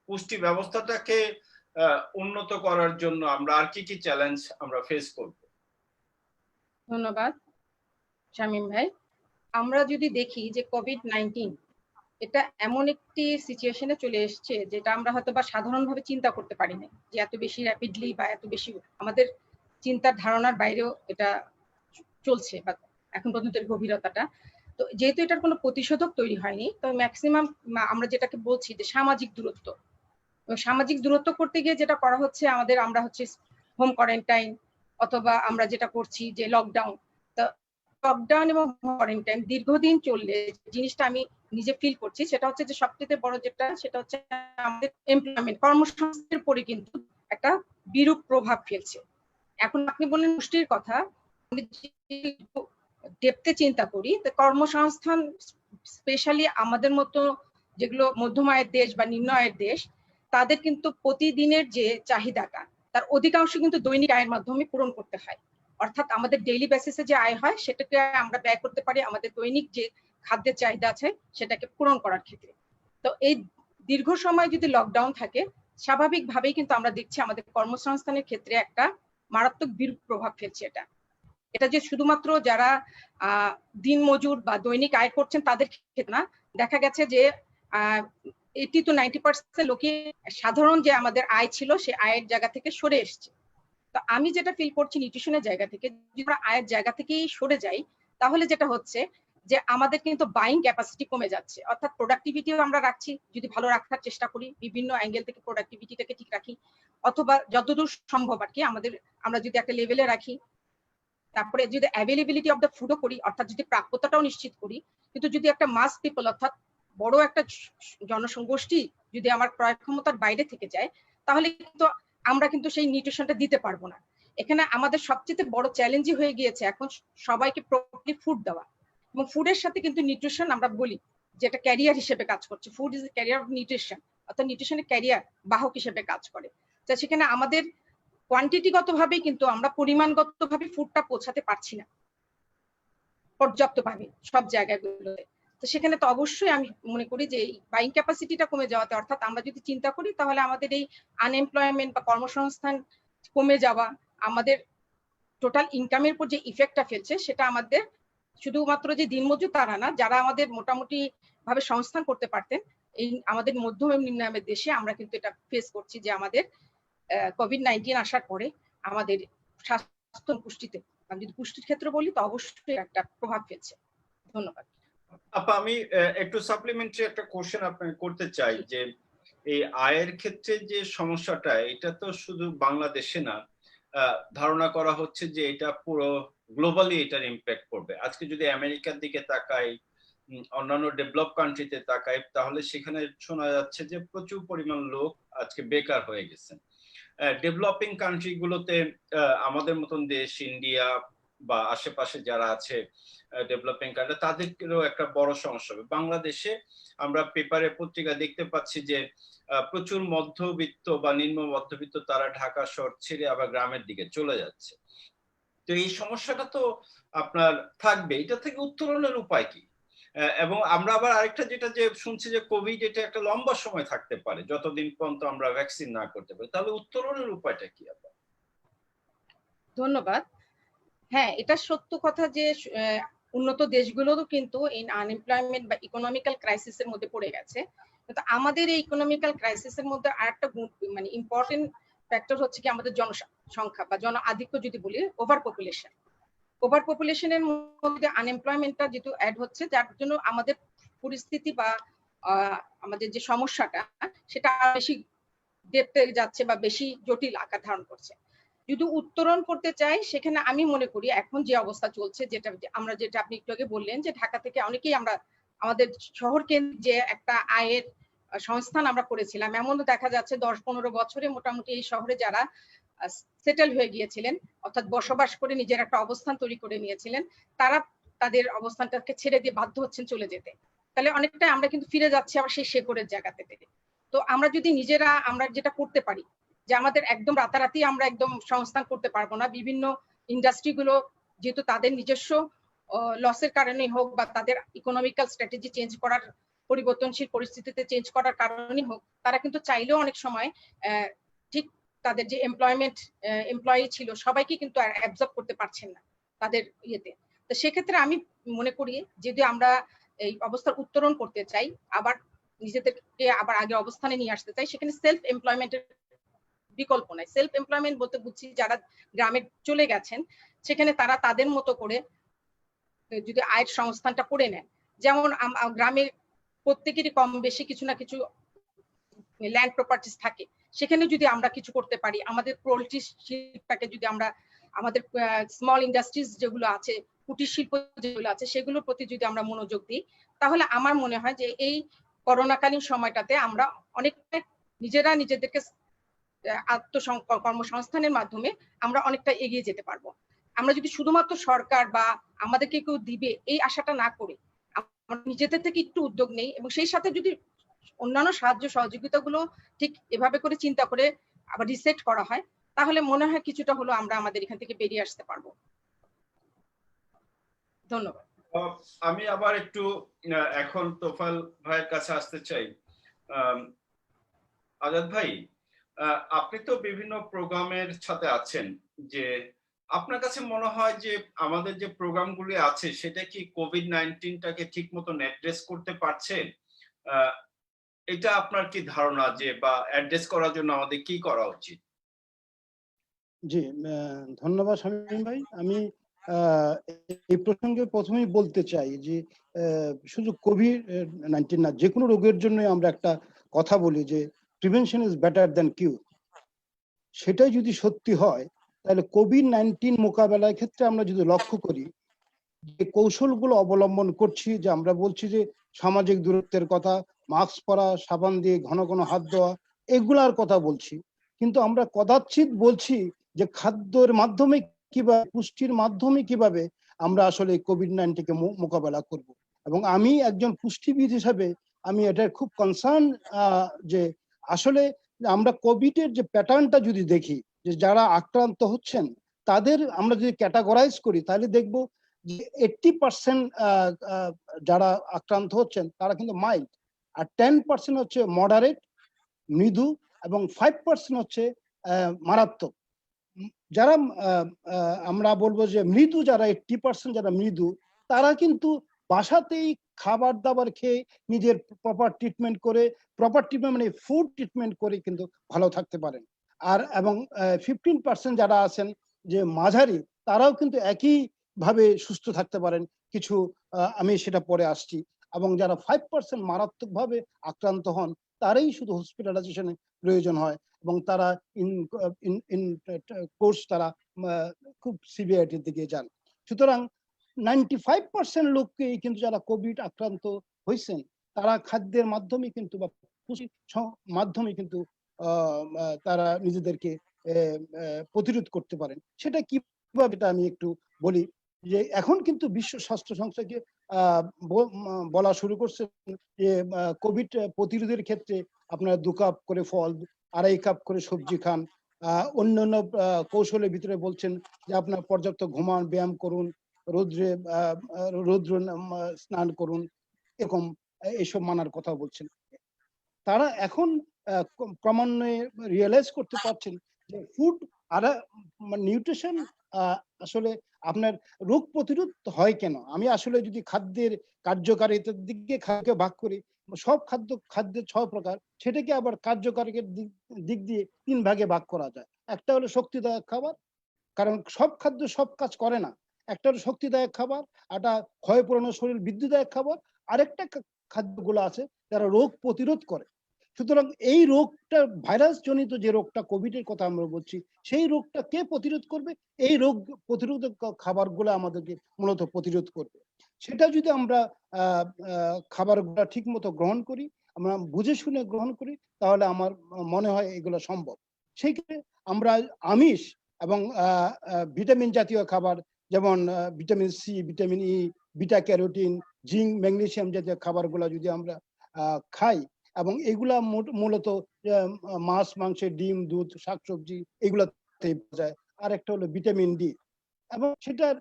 পুষ্টি ব্যবস্থাটাকে উন্নত করার জন্য আমরা আর কি কি চ্যালেঞ্জ আমরা ফেস করব? ধন্যবাদ শামীম ভাই। আমরা যদি দেখি যে কোভিড-19 এটা এমন একটি সিচুয়েশনে চলে এসছে যেটা আমরা হয়তো বা সাধারণভাবে চিন্তা করতে পারি না, যে এত বেশি র্যাপিডলি বা এত বেশি আমাদের চিন্তার ধারণার বাইরেও এটা চলছে, বা এখন পর্যন্ত এর গভীরতাটা। তো যেহেতু এটার কোনো প্রতিষেধক তৈরি হয়নি, তো ম্যাক্সিমাম আমরা যেটাকে বলছি যে সামাজিক দূরত্ব, সামাজিক দূরত্ব করতে গিয়ে যেটা করা হচ্ছে আমরা হচ্ছে হোম কোয়ারেন্টাইন, অথবা আমরা যেটা করছি যে লকডাউন। তো লকডাউন এবং কোয়ারেন্টাইন দীর্ঘদিন চললে জিনিসটা আমি নিজে ফিল করছি, সেটা হচ্ছে যে সবচেয়ে বড় যেটা, সেটা হচ্ছে আমাদের এমপ্লয়মেন্ট, কর্মসংস্থানের উপরে কিন্তু একটা বিরূপ প্রভাব ফেলছে। এখন আপনি বললেন পুষ্টির কথা, আমি ডেপথে চিন্তা করি, তো কর্মসংস্থান স্পেশালি আমাদের মতো যেগুলো মধ্যম আয়ের দেশ বা নিম্ন আয়ের দেশ, তাদের কিন্তু প্রতিদিনের যে চাহিদাটা তার অধিকাংশ কিন্তু দৈনিক আয়ের মাধ্যমে পূরণ করতে হয়। অর্থাৎ আমাদের ডেইলি বেসিসে যে আয় হয় সেটাকে আমরা ব্যয় করতে পারি আমাদের দৈনিক যে খাদ্যের চাহিদা আছে সেটাকে পূরণ করার ক্ষেত্রে। তো এই দীর্ঘ সময় যদি লকডাউন থাকে, স্বাভাবিকভাবেই কিন্তু আমরা দেখছি আমাদের কর্মসংস্থানের ক্ষেত্রে একটা মারাত্মক বিরূপ প্রভাব ফেলছে। এটা যে শুধুমাত্র যারা দিনমজুর বা দৈনিক আয় করছেন তাদের ক্ষেত্রে না, দেখা গেছে যে 80 to 90% লোকে সাধারণ যে আমাদের আয় ছিল সে আয়ের জায়গা থেকে সরে এসছে। তো আমি যেটা ফিল করছি নিউট্রিশনের জায়গা থেকে, যদি আমরা আয়ের জায়গা থেকেই সরে যাই, তাহলে যেটা হচ্ছে যে আমাদের কিন্তু বাইং ক্যাপাসিটি কমে যাচ্ছে। অর্থাৎ প্রোডাক্টিভিটিও আমরা রাখছি, যদি ভালো রাখার চেষ্টা করি, বিভিন্ন অ্যাঙ্গেল থেকে প্রোডাক্টিভিটিটাকে ঠিক রাখি, অথবা যতদূর সম্ভব আর কি আমরা যদি একটা লেভেলে রাখি, তারপরে যদি অ্যাভেলেবিলিটি অফ দ্য ফুডও করি, অর্থাৎ যদি প্রাপ্যতাটাও নিশ্চিত করি। কিন্তু যদি একটা মাস পিপল, অর্থাৎ বড় একটা জনসংগোষ্ঠী যদি আমার ক্রয় ক্ষমতার বাইরে থেকে যায়, তাহলে কিন্তু আমরা কিন্তু সেই নিউট্রিশনটা দিতে পারবো না। এখানে আমাদের সবচেয়ে বড় চ্যালেঞ্জই হয়ে গিয়েছে এখন সবাইকে প্রপারলি ফুড দেওয়া, এবং ফুডের সাথে কিন্তু নিউট্রিশন আমরা বলি যেটা ক্যারিয়ার হিসেবে কাজ করছে, food is career of nutrition, অর্থাৎ নিউট্রিশনের ক্যারিয়ার বাহক হিসেবে কাজ করে। তো সেখানে আমাদের কোয়ান্টিটিগতভাবেই কিন্তু আমরা পরিমাণগতভাবে ফুডটা পৌঁছাতে পারছি না পর্যাপ্তভাবে সব জায়গাগুলোতে। তো সেখানে তো অবশ্যই আমি মনে করি যে এই বাইং ক্যাপাসিটিটা কমে যাওয়াতে, অর্থাৎ আমরা যদি চিন্তা করি তাহলে আমাদের এই আনএমপ্লয়মেন্ট বা কর্মসংস্থান কমে যাওয়া আমাদের টোটাল ইনকামের উপর যে ইফেক্টটা ফেলছে সেটা আমাদের শুধুমাত্র যে দিনমজুর তারা না, যারা আমাদের মোটামুটি ভাবে সংস্থান করতে পারতেন এই আমাদের মধ্যম এবং নিম্ন আয়ের দেশে আমরা কিন্তু এটা ফেস করছি যে আমাদের কোভিড-19 আসার পরে আমাদের স্বাস্থ্য পুষ্টিতে, আমি যদি পুষ্টির ক্ষেত্রে বলি তো অবশ্যই একটা প্রভাব ফেলছে। ধন্যবাদ। আপা, আমি একটু সাপ্লিমেন্টারি একটা কোশ্চেন আপনাকে করতে চাই যে এই আয়ের ক্ষেত্রে যে সমস্যাটা, এটা তো শুধু বাংলাদেশে না, ধারণা করা হচ্ছে যে এটা পুরো গ্লোবালি এটার ইম্প্যাক্ট পড়বে। আজকে যদি আমেরিকার দিকে তাকাই, অন্যান্য ডেভেলপ কান্ট্রিতে তাকাই, তাহলে সেখানে শোনা যাচ্ছে যে প্রচুর পরিমাণ লোক আজকে বেকার হয়ে গেছেন। ডেভেলপিং কান্ট্রি গুলোতে আমাদের মতন দেশ ইন্ডিয়া বা আশেপাশে যারা আছে ডেভেলপিং কান্ট্রি, তাদেরও একটা বড় সমস্যা হবে। বাংলাদেশে আমরা পেপারে পত্রিকা দেখতে পাচ্ছি যে প্রচুর মধ্যবিত্ত বা নিম্ন মধ্যবিত্ত তারা ঢাকা শহর ছেড়ে আবার গ্রামের দিকে চলে যাচ্ছে। তো এই সমস্যাটা তো আপনার থাকবে, এটা থেকে উত্তরণের উপায় কি? এবং আমরা আবার আরেকটা যেটা যে শুনছি যে কোভিড এটা একটা লম্বা সময় থাকতে পারে যতদিন পর্যন্ত আমরা ভ্যাকসিন না করতে পারি, তাহলে উত্তরণের উপায়টা কি? ধন্যবাদ। হ্যাঁ, এটা সত্য কথা যে উন্নত দেশগুলোরও কিন্তু এই আনএমপ্লয়মেন্ট বা ইকোনমিক্যাল ক্রাইসিসের মধ্যে পড়ে গেছে। কিন্তু আমাদের এই ইকোনমিক্যাল ক্রাইসিসের মধ্যে আরেকটা মানে ইম্পর্টেন্ট ফ্যাক্টর হচ্ছে কি আমাদের জনসংখ্যা বা জন আধিক্য যদি বলি, ওভার পপুলেশন। ওভার পপুলেশনের মধ্যে আনএমপ্লয়মেন্টটা যেহেতু অ্যাড হচ্ছে, যার জন্য আমাদের পরিস্থিতি বা আমাদের যে সমস্যাটা সেটা বেশি ডেপথে যাচ্ছে বা বেশি জটিল আকার ধারণ করছে। যদি উত্তরণ করতে চাই সেখানে আমি মনে করি এখন যে অবস্থা চলছে, যেটা আপনি একটু আগে বললেন যে ঢাকা থেকে অনেকেই আমরা আমাদের শহর কেন্দ্রিক যে একটা আয়ের সংস্থান আমরা করেছিলাম, এমনও দেখা যাচ্ছে 10-15 বছরে মোটামুটি এই শহরে যারা সেটেল হয়ে গিয়েছিলেন, অর্থাৎ বসবাস করে নিজের একটা অবস্থান তৈরি করে নিয়েছিলেন, তারা তাদের অবস্থানটাকে ছেড়ে দিয়ে বাধ্য হচ্ছেন চলে যেতে। তাহলে অনেকটা আমরা কিন্তু ফিরে যাচ্ছি আবার সেই শেকড়ের জায়গাতে থেকে। তো আমরা যদি নিজেরা আমরা যেটা করতে পারি যে আমাদের একদম রাতারাতি আমরা একদম সংস্থান করতে পারবো না, বিভিন্ন ইন্ডাস্ট্রিগুলো যেহেতু তাদের নিজস্ব লসের কারণেই হোক বা তাদের ইকোনমিক্যাল স্ট্র্যাটেজি চেঞ্জ করার পরিবর্তনশীল পরিস্থিতিতে চেঞ্জ করার কারণেই হোক, তারা কিন্তু চাইলেও অনেক সময় ঠিক তাদের যে এমপ্লয়ি ছিল সবাইকে কিন্তু অ্যাবজর্ব করতে পারছেন না তাদের ইয়েতে। তো সেক্ষেত্রে আমি মনে করি যদি আমরা এই অবস্থার উত্তরণ করতে চাই, আবার নিজেদেরকে আবার আগে অবস্থানে নিয়ে আসতে চাই, সেখানে সেলফ এমপ্লয়মেন্টের বিকল্প নাই। সেলফ এমপ্লয়মেন্ট বলতে বুঝছি যারা গ্রামে চলে গেছেন সেখানে তারা তাদের মতো করে যদি আয়ের সংস্থানটা করে নেন, যেমন গ্রামে প্রত্যেকেরই কম বেশি কিছু না কিছু ল্যান্ড প্রপার্টিস থাকে, সেখানে যদি আমরা কিছু করতে পারি, আমাদের পোল্ট্রি শিল্পটাকে যদি আমরা আমাদের স্মল ইন্ডাস্ট্রিজ যেগুলো আছে, কুটির শিল্প যেগুলো আছে সেগুলোর প্রতি যদি আমরা মনোযোগ দিই, তাহলে আমার মনে হয় যে এই করোনাকালীন সময়টাতে আমরা অনেকটা নিজেরা নিজেদেরকে কর্মসংস্থানের মাধ্যমে আমরা অনেকটা এগিয়ে যেতে পারবো। আমরা যদি শুধুমাত্র সরকার বা আমাদেরকে কেউ দিবে এই আশাটা না করে আমরা নিজেদের থেকে একটু উদ্যোগ নেই, এবং সেই সাথে যদি অন্যান্য সাহায্য সহযোগিতাগুলো ঠিক এভাবে করে চিন্তা করে আবার রিসেট করা হয়, তাহলে মনে হয় কিছুটা হলো আমরা আমাদের এখান থেকে বেরিয়ে আসতে পারবো। ধন্যবাদ। আমি আবার একটু এখন তোফাল ভাইয়ের কাছে আসতে চাই। আজাদ ভাই, আপনি তো বিভিন্ন প্রোগ্রামের সাথে আছেন, যে আপনার কাছে মনে হয় যে আমাদের যে প্রোগ্রামগুলি আছে সেটা কি কোভিড-19টাকে ঠিক মতো অ্যাড্রেস করতে পারছে? এটা আপনার কি ধারণা যে বা অ্যাড্রেস করার জন্য আমাদের কি করা উচিত? জি, ধন্যবাদ শামীম ভাই। আমি এই প্রসঙ্গে প্রথমেই বলতে চাই যে শুধু কোভিড-19 না, যে কোনো রোগের জন্য আমরা একটা কথা বলি যে প্রিভেনশন ইজ বেটার দ্যান কিউর। সেটাই যদি সত্যি হয় তাহলে কোভিড-19 মোকাবেলার ক্ষেত্রে আমরা যদি লক্ষ্য করি যে কৌশলগুলো অবলম্বন করছি, যে আমরা বলছি যে সামাজিক দূরত্বের কথা, মাস্ক পরা, সাবান দিয়ে ঘন ঘন হাত ধোয়া, এগুলার কথা বলছি, কিন্তু আমরা কদাচিৎ বলছি যে খাদ্যের মাধ্যমে কিভাবে, পুষ্টির মাধ্যমে কিভাবে আমরা আসলে কোভিড-19 কে মোকাবেলা করব। এবং আমি একজন পুষ্টিবিদ হিসাবে আমি এটা খুব কনসার্ন যে আসলে আমরা কোভিডের যে প্যাটার্নটা যদি দেখি, যে যারা আক্রান্ত হচ্ছেন তাদের আমরা যদি ক্যাটাগরাইজ করি তাহলে দেখব যে 80% যারা আক্রান্ত হচ্ছেন তারা কিন্তু মাইল্ড, আর 10% হচ্ছে মডারেট মৃদু, এবং 5% হচ্ছে মারাত্মক। যারা আমরা বলবো যে মৃদু, যারা 80% যারা মৃদু, তারা কিন্তু বাসাতেই খাবার দাবার খেয়ে নিজের প্রপার ট্রিটমেন্ট করে, প্রপার ট্রিটমেন্ট মানে ফুড ট্রিটমেন্ট করে কিন্তু ভালো থাকতে পারেন। আর এবং 15% যারা আছেন যে মাঝারি, তারাও কিন্তু একই ভাবে সুস্থ থাকতে পারেন কিছু, আমি সেটা পরে আসছি। এবং যারা 5% মারাত্মকভাবে আক্রান্ত হন, তারাই শুধু হসপিটালাইজেশনের প্রয়োজন হয়, এবং তারা ইন কোর্স তারা খুব সিভিয়ারিটির দিকে যান। সুতরাং 95% লোককেই কিন্তু যারা কোভিড আক্রান্ত হয়েছেন তারা খাদ্যের মাধ্যমে কিন্তু বা পুষ্টির মাধ্যমে কিন্তু তারা নিজেদেরকে প্রতিরোধ করতে পারেন। সেটা কিভাবে এটা আমি একটু বলি, যে এখন কিন্তু বিশ্ব স্বাস্থ্য সংস্থাকে বলা শুরু করছে যে কোভিড প্রতিরোধের ক্ষেত্রে আপনার 2 কাপ করে ফল, 2.5 কাপ করে সবজি খান, অন্যান্য কৌশলের ভিতরে বলছেন যে আপনার পর্যাপ্ত ঘুমান, ব্যায়াম করুন, রৌদ্র স্নান করুন, এরকম এইসব মানার কথা বলছেন। তারা এখন ক্রমান্বয়ে রিয়েলাইজ করতে পারছেন যে ফুড আর নিউট্রিশন আসলে আপনার রোগ প্রতিরোধ হয় কেন। আমি আসলে যদি খাদ্যের কার্যকারিতার দিকে খাদ্যকে ভাগ করি, সব খাদ্যের 6 প্রকার, সেটাকে আবার কার্যকারিতার দিক দিয়ে 3 ভাগে ভাগ করা যায়। একটা হলো শক্তিদায়ক খাবার, কারণ সব খাদ্য সব কাজ করে না। একটা হলো শক্তিদায়ক খাবার, একটা ক্ষয় পুরানো শরীর বৃদ্ধিদায়ক খাবার, আরেকটা খাদ্যগুলো আছে যারা রোগ প্রতিরোধ করে। সুতরাং এই রোগটা ভাইরাস জনিত যে রোগটা কোভিডের কথা আমরা বলছি, সেই রোগটা কে প্রতিরোধ করবে? এই রোগ প্রতিরোধক খাবারগুলো আমাদেরকে মূলত প্রতিরোধ করবে। সেটা যদি আমরা খাবারগুলো ঠিক মতো গ্রহণ করি, আমরা বুঝে শুনে গ্রহণ করি, তাহলে আমার মনে হয় এগুলো সম্ভব। সেই ক্ষেত্রে আমরা আমিষ এবং ভিটামিন জাতীয় খাবার, যেমন vitamin C, vitamin E, beta carotene, zinc, magnesium জাতীয় খাবারগুলো যদি আমরা খাই, এবং এগুলা মূলত মাছ, মাংস, ডিম, দুধ, শাকসবজি এগুলাতে পাওয়া যায়। আর একটা হলো ভিটামিন ডি, এবং সেটার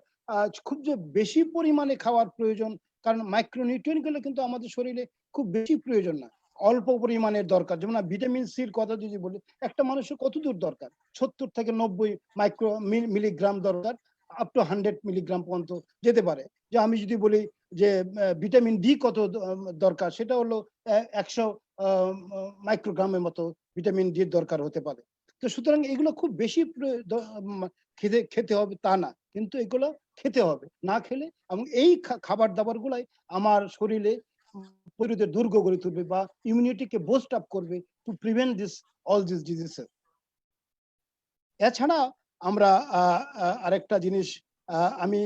খুব যে বেশি পরিমাণে খাওয়ার প্রয়োজন, কারণ মাইক্রোনিউট্রিয়েন্ট গুলো কিন্তু আমাদের শরীরে খুব বেশি প্রয়োজন না, অল্প পরিমাণের দরকার। যেমন ভিটামিন সির কথা যদি বলি, একটা মানুষের কতদূর দরকার? 70 থেকে 90 মিলিগ্রাম দরকার, আপ টু 100 মিলিগ্রাম পর্যন্ত যেতে পারে। যে আমি যদি বলি যে ভিটামিন ডি কত দরকার, সেটা হলো 100 মাইক্রোগ্রামের মতো ভিটামিন ডি দরকার হতে পারে। তো সুতরাং এগুলো খুব বেশি খেতে হবে তা না, কিন্তু এগুলো খেতে হবে। না খেলে, এবং এই খাবার দাবার গুলাই আমার শরীরে প্রতিরোধের দুর্গ গড়ে তুলবে বা ইমিউনিটিকে বুস্ট আপ করবে to prevent all this diseases. এছাড়া আমরা আরেকটা জিনিস আমি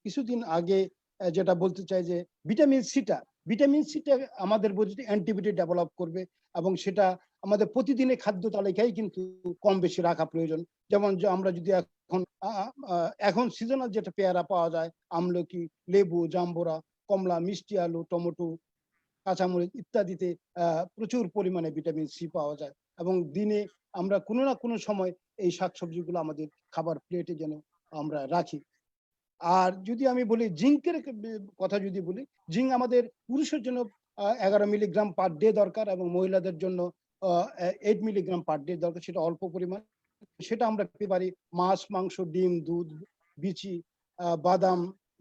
কিছুদিন আগে যেটা বলতে চাই, যে ভিটামিন সিটা আমাদের বডিতে অ্যান্টিবডি ডেভেলপ করবে, এবং সেটা আমাদের প্রতিদিনের খাদ্য তালিকায় কিন্তু কম বেশি রাখা প্রয়োজন। যেমন যে আমরা যদি এখন সিজনাল যেটা পেয়ারা পাওয়া যায়, আমলকি, লেবু, জাম্বুরা, কমলা, মিষ্টি আলু, টমেটো, কাঁচামরিচ ইত্যাদিতে প্রচুর পরিমাণে ভিটামিন সি পাওয়া যায়, এবং দিনে আমরা কোনো না কোনো সময় এই শাকসবজিগুলো আমাদের খাবার প্লেটে যেন আমরা রাখি। আর যদি আমি বলি জিঙ্কের কথা, যদি বলি, জিঙ্ক আমাদের পুরুষের জন্য 11 মিলিগ্রাম পার ডে দরকার, এবং মহিলাদের জন্য 8 মিলিগ্রাম পার ডে দরকার। সেটা অল্প পরিমাণ, সেটা আমরা পেতে পারি মাছ, মাংস, ডিম, দুধ, বিচি, বাদাম,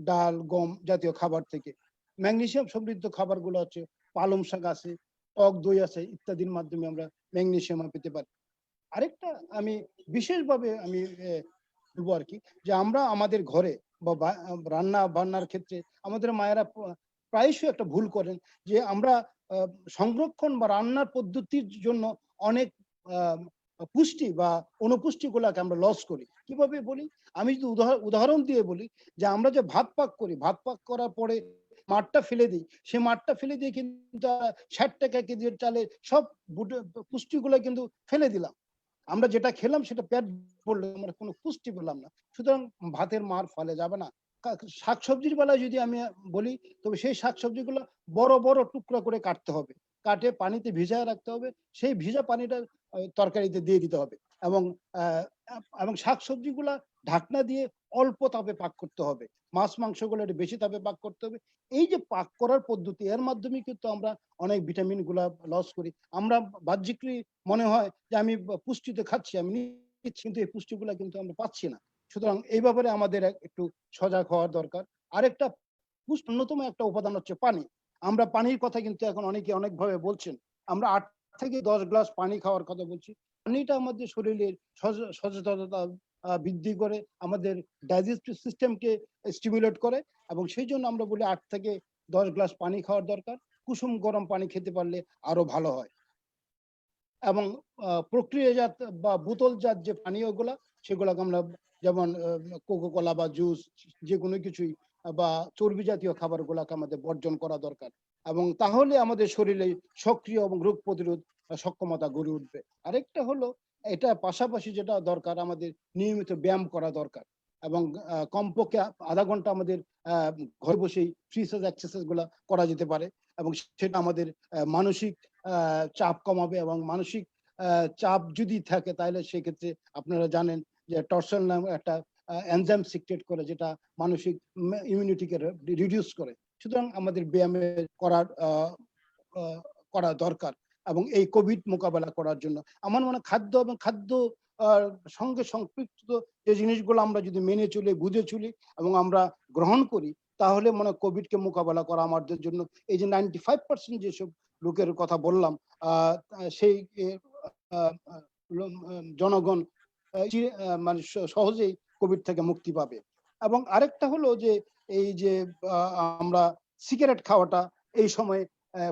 ডাল, গম জাতীয় খাবার থেকে। ম্যাগনেসিয়াম সমৃদ্ধ খাবারগুলো হচ্ছে পালং শাক আছে, টক দই আছে, ইত্যাদির মাধ্যমে আমরা ম্যাগনেসিয়াম পেতে পারি। আরেকটা আমি বিশেষভাবে আমি বলবো আর কি, যে আমরা আমাদের ঘরে বা রান্না বান্নার ক্ষেত্রে আমাদের মায়েরা প্রায়শই একটা ভুল করেন, যে আমরা সংরক্ষণ বা রান্নার পদ্ধতির জন্য অনেক পুষ্টি বা অনুপুষ্টিগুলোকে আমরা লস করি। কিভাবে বলি, আমি যদি উদাহরণ দিয়ে বলি, যে আমরা যে ভাত পাক করি, ভাত পাক করার পরে মাঠটা ফেলে দিই, সে মাঠটা ফেলে দিয়ে কিন্তু 60 টাকা কেজির চালে সব পুষ্টিগুলো কিন্তু ফেলে দিলাম। আমরা যেটা খেলাম সেটা পেট ভরলো, আমরা কোনো পুষ্টি পেলাম না। সুতরাং ভাতের মার ফলে যাবে না। শাকসবজির বেলায় যদি আমি বলি, তবে সেই শাকসবজিগুলো বড় বড় টুকরা করে কাটতে হবে, কাটে পানিতে ভিজায় রাখতে হবে, সেই ভিজা পানিটা তরকারিতে দিয়ে দিতে হবে, এবং এবং শাকসবজিগুলা ঢাকনা দিয়ে অল্প তাপে পাক করতে হবে, মাছ মাংসগুলো একটু বেশি তাপে পাক করতে হবে। এই যে পাক করার পদ্ধতি, এর মাধ্যমে কিন্তু আমরা অনেক ভিটামিন গুলা লস করি। আমরা বাহ্যিকলি মনে হয় যে আমি পুষ্টিতে খাচ্ছি, আমি নিচ্ছি, কিন্তু এই পুষ্টিগুলা কিন্তু আমরা পাচ্ছি না। সুতরাং এই ব্যাপারে আমাদের একটু সজাগ হওয়ার দরকার। আরেকটা অন্যতম একটা উপাদান হচ্ছে পানি। আমরা পানির কথা কিন্তু এখন অনেকে অনেকভাবে বলছেন। আমরা 8 থেকে 10 গ্লাস পানি খাওয়ার কথা বলছি। পানিটা আমাদের শরীরের সচেতনতা বৃদ্ধি করে, আমাদের ডাইজেস্টিভ সিস্টেমকে স্টিমুলেট করে, এবং সেই জন্য আমরা বলি 8 থেকে 10 গ্লাস পানি খাওয়ার দরকার। কুসুম গরম পানি খেতে পারলে আরো ভালো হয়। এবং প্রক্রিয়াজাত বা বোতলজাত যে পানীয়গুলা, সেগুলোকে আমরা যেমন কোকোকোলা বা জুস, যে কোনো কিছুই, বা চর্বি জাতীয় খাবারগুলোকে আমাদের বর্জন করা দরকার, এবং তাহলে আমাদের শরীরে সক্রিয় এবং রোগ প্রতিরোধ সক্ষমতা গড়ে উঠবে। আরেকটা হলো, এটা পাশাপাশি যেটা দরকার, আমাদের নিয়মিত ব্যায়াম করা দরকার, এবং কমপক্ষে আধা ঘন্টা আমাদের ঘরে বসেই ফ্রি সাইজ এক্সারসাইজ গুলা করা যেতে পারে, এবং সেটা আমাদের মানসিক চাপ কমাবে। এবং মানসিক চাপ যদি থাকে, তাহলে সেক্ষেত্রে আপনারা জানেন যে টর্সন নাম একটা এনজাইম সিক্রেট করে, যেটা মানসিক ইমিউনিটিকে রিডিউস করে। সুতরাং আমাদের ব্যায়ামের করা দরকার, এবং এই কোভিড মোকাবেলা করার জন্য আমার মনে হয় খাদ্য এবং খাদ্য সঙ্গে সম্পৃক্ত যে জিনিসগুলো আমরা যদি মেনে চলি, বুঝে চলি এবং আমরা গ্রহণ করি, তাহলে মনে হয় কোভিডকে মোকাবেলা করা আমাদের জন্য, এই যে 95% যেসব লোকের কথা বললাম, সেই জনগণ মানে সহজেই কোভিড থেকে মুক্তি পাবে। এবং আরেকটা হলো যে, এই যে আমরা সিগারেট খাওয়াটা, এই সময়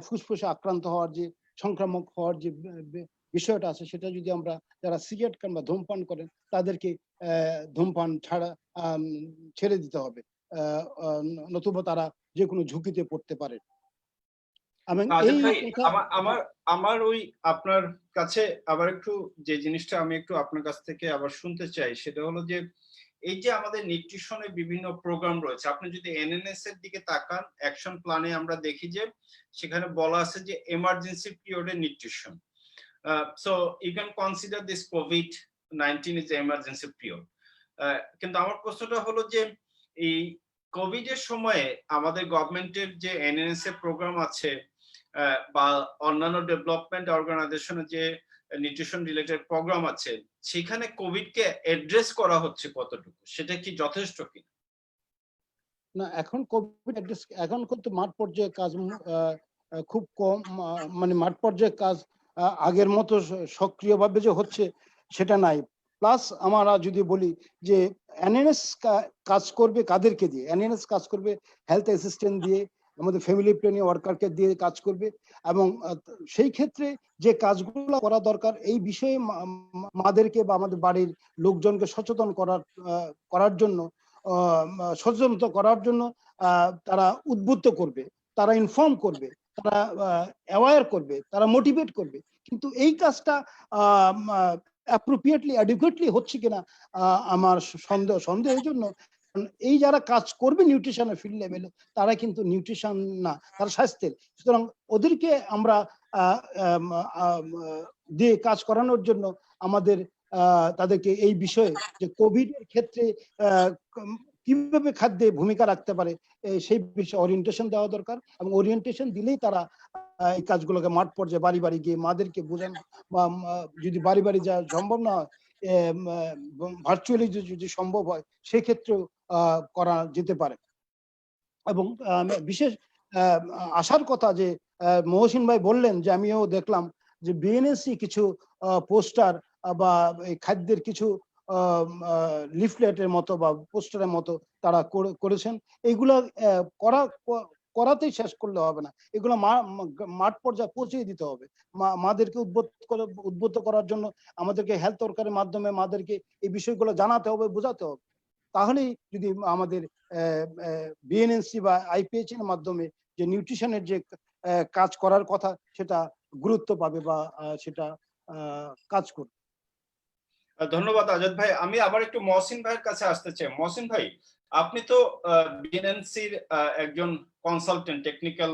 ফুসফুসে আক্রান্ত হওয়ার যে সংক্রামক হওয়ার যে বিষয়টা আছে, সেটা যদি আমরা, যারা সিগারেট কিংবা ধূমপান করেন, তাদেরকে ধূমপান ছেড়ে দিতে হবে, নতুবা তারা যে কোনো ঝুঁকিতে পড়তে পারে। আজাদ ভাই, আমার আমার ওই আপনার কাছে আবার একটু যে জিনিসটা আমি একটু আপনার কাছ থেকে আবার শুনতে চাই, সেটা হলো যে এই যে আমাদের নিউট্রিশনের বিভিন্ন প্রোগ্রাম রয়েছে, আপনি যদি এনএনএস এর দিকে তাকান, অ্যাকশন প্ল্যানে আমরা দেখি যে সেখানে বলা আছে যে এমার্জেন্সি পিরিয়ডে nutrition. So you can consider this কোভিড-19 ইজ এমার্জেন্সি পিরিয়ড। কিন্তু আমার প্রশ্নটা হলো যে এই কোভিড এর সময়ে আমাদের গভর্নমেন্টের যে এনএনএস এর প্রোগ্রাম আছে, বা অন্যান্য ডেভেলপমেন্ট অর্গানাইজেশনের যে নিউট্রিশন রিলেটেড প্রোগ্রাম আছে, সেখানে কোভিড কে অ্যাড্রেস করা হচ্ছে কতটুকু, সেটা কি যথেষ্ট কি না? এখন কোভিড অ্যাড্রেস, এখন কিন্তু মাঠ পর্যায়ে কাজ খুব কম, মানে মাঠ পর্যায়ে কাজ আগের মতো সক্রিয়ভাবে যে হচ্ছে সেটা নাই। প্লাস আমরা যদি বলি যে এনএনএস কাজ করবে কাদেরকে দিয়ে, এনএনএস কাজ করবে হেলথ অ্যাসিস্ট্যান্ট দিয়ে, আমাদের ফ্যামিলি প্ল্যানিং ওয়ার্কারকে দিয়ে কাজ করবে, এবং সেই ক্ষেত্রে যে কাজগুলো করা দরকার, এই বিষয়ে মাদেরকে বা আমাদের বাড়ির লোকজনকে সচেতন করার জন্য, সচেতনতা করার জন্য তারা উদ্বুদ্ধ করবে, তারা ইনফর্ম করবে, তারা অ্যাওয়ার করবে, তারা মোটিভেট করবে। কিন্তু এই কাজটা অ্যাপ্রোপ্রিয়েটলি অ্যাডিকুয়েটলি হচ্ছে কিনা আমার সন্দেহ। এই জন্য এই যারা কাজ করবে নিউট্রিশনের ফিল্ড লেভেলে, তারা কিন্তু নিউট্রিশন না, তারা স্বাস্থ্যের। সুতরাং ওদেরকে আমরা দিয়ে কাজ করানোর জন্য আমাদের তাদেরকে এই বিষয়ে, যে কোভিড এর ক্ষেত্রে কিভাবে খাদ্যে ভূমিকা রাখতে পারে, সেই বিষয়ে ওরিয়েন্টেশন দেওয়া দরকার, এবং ওরিয়েন্টেশন দিলেই তারা এই কাজগুলোকে মাঠ পর্যায়ে বাড়ি বাড়ি গিয়ে মাদেরকে বোঝানো, বা যদি বাড়ি বাড়ি যাওয়া সম্ভব না হয়, ভার্চুয়ালি যদি সম্ভব হয়, সেক্ষেত্রেও করা যেতে পারে। এবং বিশেষ আশার কথা যে মহসিন ভাই বললেন, যে আমিও দেখলাম যে বিএনএসসি কিছু পোস্টার বা খাদ্যের কিছু লিফলেটের মতো বা পোস্টারের মতো তারা করেছেন। এইগুলা করাতেই শেষ করলে হবে না, এগুলো মাঠ পর্যায়ে পৌঁছে দিতে হবে। মাদেরকে উদ্বুদ্ধ করার জন্য আমাদেরকে হেলথ ওয়ার্কারের মাধ্যমে মাদেরকে এই বিষয়গুলো জানাতে হবে, বোঝাতে হবে। তাহলেই যদি আমাদের বিএনএনসি বা আইপিএইচ এর মাধ্যমে যে নিউট্রিশনের যে কাজ করার কথা, সেটা গুরুত্ব পাবে বা সেটা কাজ করবে। ধন্যবাদ আজাদ ভাই। আমি আবার একটু মহসিন ভাইয়ের কাছে আসতে চাই। মহসিন ভাই, আপনি তো বিএনএনসির একজন কনসালটেন্ট, টেকনিক্যাল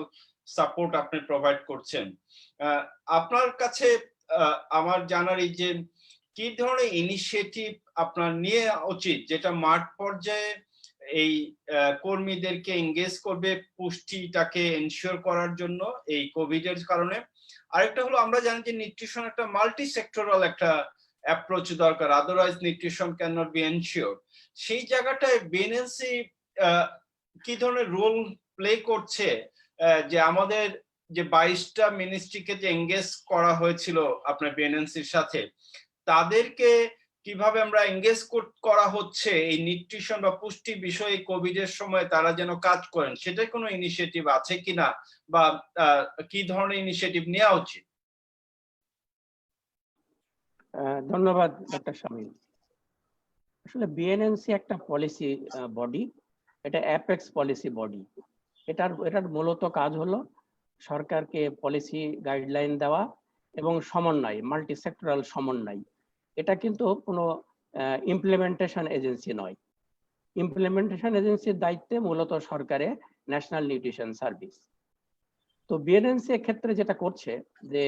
সাপোর্ট আপনি প্রোভাইড করছেন। আপনার কাছে আমার জানার এই যে কি ধরনের ইনিশিয়েটিভ আপনার নিয়ে উচিত যেটা মাঠ পর্যায়ে এই কর্মীদেরকে এঙ্গেজ করবে পুষ্টিটাকে এনশিওর করার জন্য এই কোভিড এর কারণে। আরেকটা হলো আমরা জানি যে নিউট্রিশন একটা মাল্টি সেক্টরাল একটা অ্যাপ্রোচ দরকার, otherwise nutrition can not be ensure. সেই জায়গাটায় বিএনএনসি কি ধরনের রোল প্লে করছে, যে আমাদের যে 22টা মিনিস্ট্রিকে যে এঙ্গেজ করা হয়েছিল আপনার বিএনএনসির সাথে, তাদেরকে কিভাবে আমরা এঙ্গেজ করা হচ্ছে এই নিউট্রিশন বা পুষ্টি বিষয়ে কোভিড এর সময় তারা যেন কাজ করেন, সেটার কোনো ইনিশিয়েটিভ আছে কিনা বা কি ধরনের ইনিশিয়েটিভ নেওয়া উচিত? ধন্যবাদ ডক্টর শামীম। আসলে বিএনএনসি একটা পলিসি বডি, এটা অ্যাপেক্স পলিসি বডি। এটার মূলত কাজ হলো সরকারকে পলিসি গাইডলাইন দেওয়া এবং সমন্বয়, মাল্টি সেক্টরাল সমন্বয়। এটা কিন্তু কোনো ইমপ্লিমেন্টেশন এজেন্সি নয়। ইমপ্লিমেন্টেশন এজেন্সির দায়িত্বে মূলত সরকারে ন্যাশনাল নিউট্রিশন সার্ভিস। তো বিএনএনসি ক্ষেত্রে যেটা করছে যে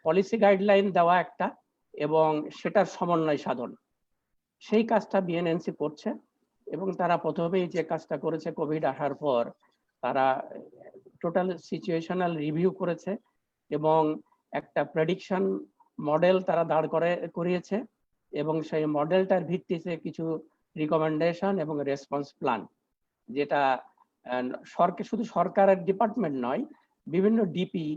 পলিসি গাইডলাইন দেওয়া একটা এবং সেটার সমন্বয় সাধন, সেই কাজটা বিএনএনসি করছে। এবং তারা প্রথমেই যে কাজটা করেছে কোভিড আসার পর, তারা টোটাল সিচুয়েশনাল রিভিউ করেছে এবং একটা প্রেডিকশন মডেল তারা দাঁড় করিয়েছে এবং সেই মডেলটার ভিত্তিতে কিছু রিকমেন্ডেশন এবং রেসপন্স প্ল্যান, যেটা শুধু সরকারের ডিপার্টমেন্ট নয়, বিভিন্ন ডিপি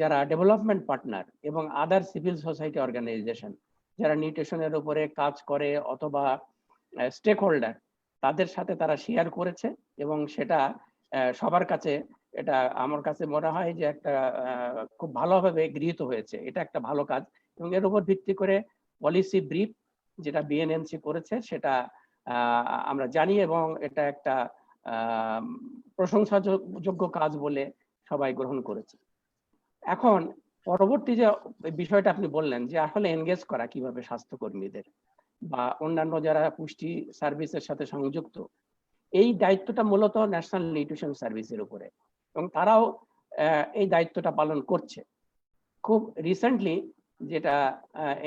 যারা ডেভেলপমেন্ট পার্টনার এবং আদার সিভিল সোসাইটি অর্গানাইজেশন যারা নিউট্রিশনের উপরে কাজ করে অথবা স্টেক হোল্ডার, তাদের সাথে তারা শেয়ার করেছে এবং সেটা সবার কাছে, এটা আমার কাছে মনে হয় যে একটা খুব ভালোভাবে গৃহীত হয়েছে। এটা একটা ভালো কাজ এবং এর উপর ভিত্তি করে পলিসি ব্রিফ যেটা বিএনএনসি করেছে সেটা আমরা জানি এবং এটা একটা প্রশংসাযোগ্য কাজ বলে সবাই গ্রহণ করেছে। এখন পরবর্তী যে বিষয়টা আপনি বললেন যে আসলে এনগেজ করা কিভাবে স্বাস্থ্যকর্মীদের বা অন্যান্য যারা পুষ্টি সার্ভিসের সাথে সংযুক্ত, এই দায়িত্বটা মূলত ন্যাশনাল নিউট্রিশন সার্ভিসের উপরে এবং তারাও এই দায়িত্বটা পালন করছে। খুব রিসেন্টলি যেটা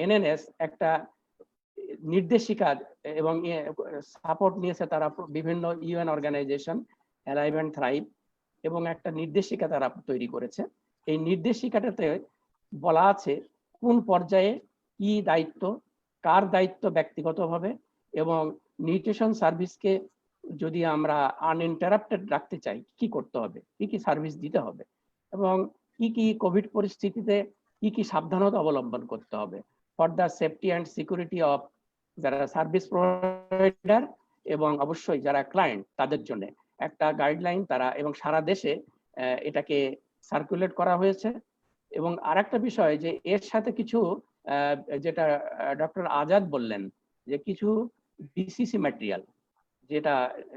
এনএনএস একটা নির্দেশিকা এবং সাপোর্ট নিয়েছে, তারা বিভিন্ন UN organization Alive and Thrive এবং একটা নির্দেশিকা তারা তৈরি করেছে। এই নির্দেশিকাটাতে বলা আছে কোন পর্যায়ে কি দায়িত্ব, কার দায়িত্ব ব্যক্তিগতভাবে, এবং নিউট্রিশন সার্ভিসকে যদি আমরা আনইন্টারাপ্টেড রাখতে চাই কি করতে হবে, কি কি সার্ভিস দিতে হবে এবং কি কি কোভিড পরিস্থিতিতে কি কি সাবধানতা অবলম্বন করতে হবে for the safety and security of যারা সার্ভিস প্রোভাইডার এবং অবশ্যই যারা ক্লায়েন্ট তাদের জন্য একটা গাইডলাইন তারা এবং সারা দেশে এটাকে সার্কুলেট করা হয়েছে। এবং আরেকটা বিষয় যে এর সাথে কিছু যেটা ডক্টর আজাদ বললেন যে কিছু বিসিসি ম্যাটেরিয়াল যেটা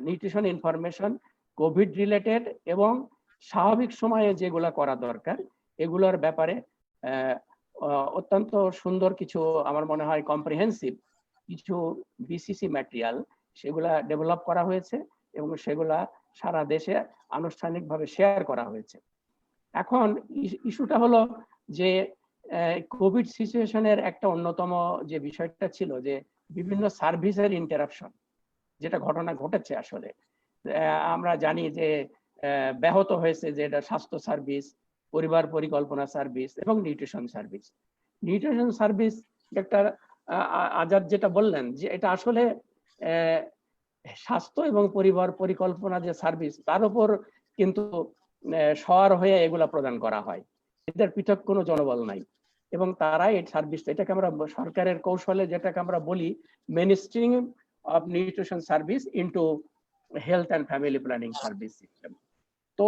নিউট্রিশন ইনফরমেশন কোভিড রিলেটেড এবং স্বাভাবিক সময়ে যেগুলা করা দরকার এগুলোর ব্যাপারে অত্যন্ত সুন্দর কিছু, আমার মনে হয় কম্প্রিহেন্সিভ কিছু বিসিসি ম্যাটেরিয়াল সেগুলা ডেভেলপ করা হয়েছে এবং সেগুলা সারা দেশে আনুষ্ঠানিকভাবে শেয়ার করা হয়েছে। এখন ইস্যুটা হলো যে কোভিড সিচুয়েশনের একটা অন্যতম যে বিষয়টা ছিল যে বিভিন্ন সার্ভিসের ইন্টারাপশন যেটা ঘটনা ঘটেছে। আসলে আমরা জানি যে ব্যাহত হয়েছে যে এটা স্বাস্থ্য সার্ভিস, পরিবার পরিকল্পনা সার্ভিস এবং nutrition service. Nutrition service doctor Azad যেটা বললেন যে এটা আসলে স্বাস্থ্য এবং পরিবার পরিকল্পনা যে সার্ভিস তার উপর কিন্তু সওয়ার হয়ে এগুলা প্রদান করা হয়, এদের পৃথক কোনো জনবল নাই এবং তারা এই সার্ভিস, এটাকে আমরা সরকারের কৌশলে যেটাকে আমরা বলি mainstream of nutrition service into health and family planning service system. তো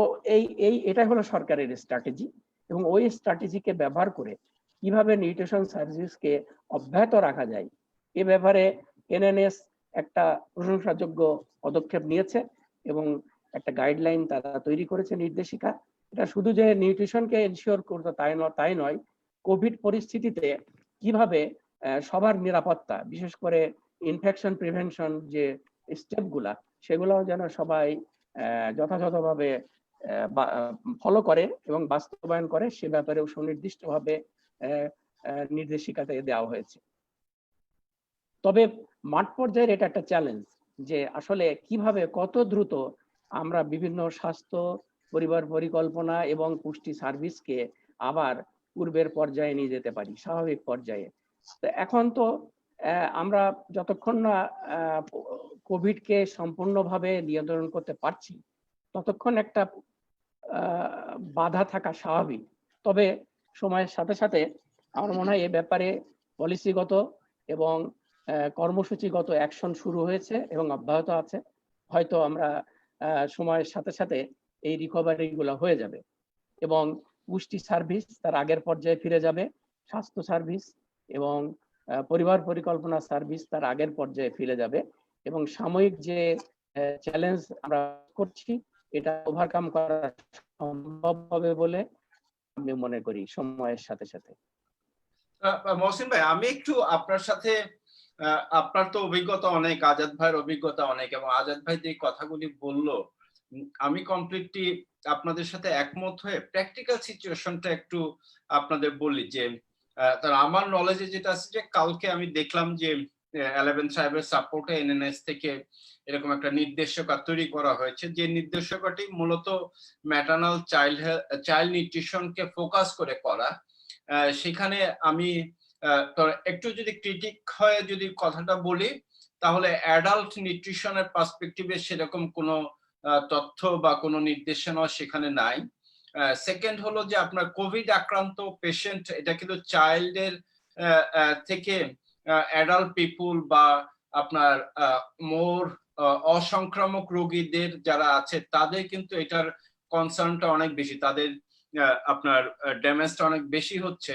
এটা হলো সরকারের স্ট্র্যাটেজি এবং ওই স্ট্র্যাটেজিকে ব্যবহার করে কিভাবে নিউট্রিশন সার্ভিসকে অব্যাহত রাখা যায় এ ব্যাপারে এনএনএস একটা প্রশংসাযোগ্য পদক্ষেপ নিয়েছে এবং একটা গাইডলাইন তারা তৈরি করেছে, নির্দেশিকা। এটা শুধু যে নিউট্রিশনকে এনশিওর করতে তাই নয়, কোভিড পরিস্থিতিতে কিভাবে সবার নিরাপত্তা, বিশেষ করে ইনফেকশন প্রিভেনশন যে স্টেপগুলা, সেগুলোও যেন সবাই যথাযথভাবে ফলো করে এবং বাস্তবায়ন করে, সে ব্যাপারেও সুনির্দিষ্টভাবে নির্দেশিকাতে দেওয়া হয়েছে। তবে মাঠ পর্যায়ের এটা একটা চ্যালেঞ্জ যে আসলে কিভাবে কত দ্রুত আমরা বিভিন্ন স্বাস্থ্য, পরিবার পরিকল্পনা এবং পুষ্টি সার্ভিসকে আবার পূর্বের পর্যায়ে নিয়ে যেতে পারি, স্বাভাবিক পর্যায়ে। তো এখন তো আমরা যতক্ষণ না কোভিডকে সম্পূর্ণভাবে নিয়ন্ত্রণ করতে পারছি, ততক্ষণ একটা বাধা থাকা স্বাভাবিক। তবে সময়ের সাথে সাথে আমার মনে হয় এ ব্যাপারে পলিসিগত এবং কর্মসূচিগত অ্যাকশন শুরু হয়েছে এবং অব্যাহত আছে। হয়তো আমরা সময়ের সাথে সাথে এই রিকভারি গুলো হয়ে যাবে এবং পুষ্টি সার্ভিস তার আগের পর্যায়ে ফিরে যাবে, স্বাস্থ্য সার্ভিস এবং পরিবার পরিকল্পনা সার্ভিস তার আগের পর্যায়ে ফিরে যাবে এবং সাময়িক যে চ্যালেঞ্জ আমরা করছি এটা ওভারকাম করা সম্ভব হবে বলে আমি মনে করি সময়ের সাথে সাথে। মহসিন ভাই, আমি একটু আপনার সাথে, আপনার তো অভিজ্ঞতা অনেক, আজাদ ভাইয়ের অভিজ্ঞতা অনেক, এবং আজাদ ভাই যে কথাগুলি বললো আমি কমপ্লিটলি আপনাদের সাথে একমত হয়ে প্র্যাকটিক্যাল সিচুয়েশনটা একটু আপনাদের বলি। যে আমার নলেজে যেটা আছে যে কালকে আমি দেখলাম যে 11 সাহেবের সাপোর্টে এনএনএস থেকে এরকম একটা নির্দেশিকা তৈরি করা হয়েছে, যে নির্দেশিকাটি মূলত ম্যাটার্নাল চাইল্ড নিউট্রিশনকে ফোকাস করে করা। সেখানে আমি একটু যদি ক্রিটিক হয়ে যদি কথাটা বলি, তাহলে অ্যাডাল্ট নিউট্রিশনের পার্সপেক্টিভে সেরকম কোনো তথ্য বা কোনো নির্দেশনা সেখানে নাই। সেকেন্ড হলো যে আপনার কোভিড আক্রান্ত পেশেন্ট, এটা কিন্তু চাইল্ডের থেকে অ্যাডাল্ট পিপুল বা আপনার মোর অসংক্রামক রোগীদের যারা আছে তাদের কিন্তু এটার কনসার্নটা অনেক বেশি, তাদের আপনার ড্যামেজটা অনেক বেশি হচ্ছে,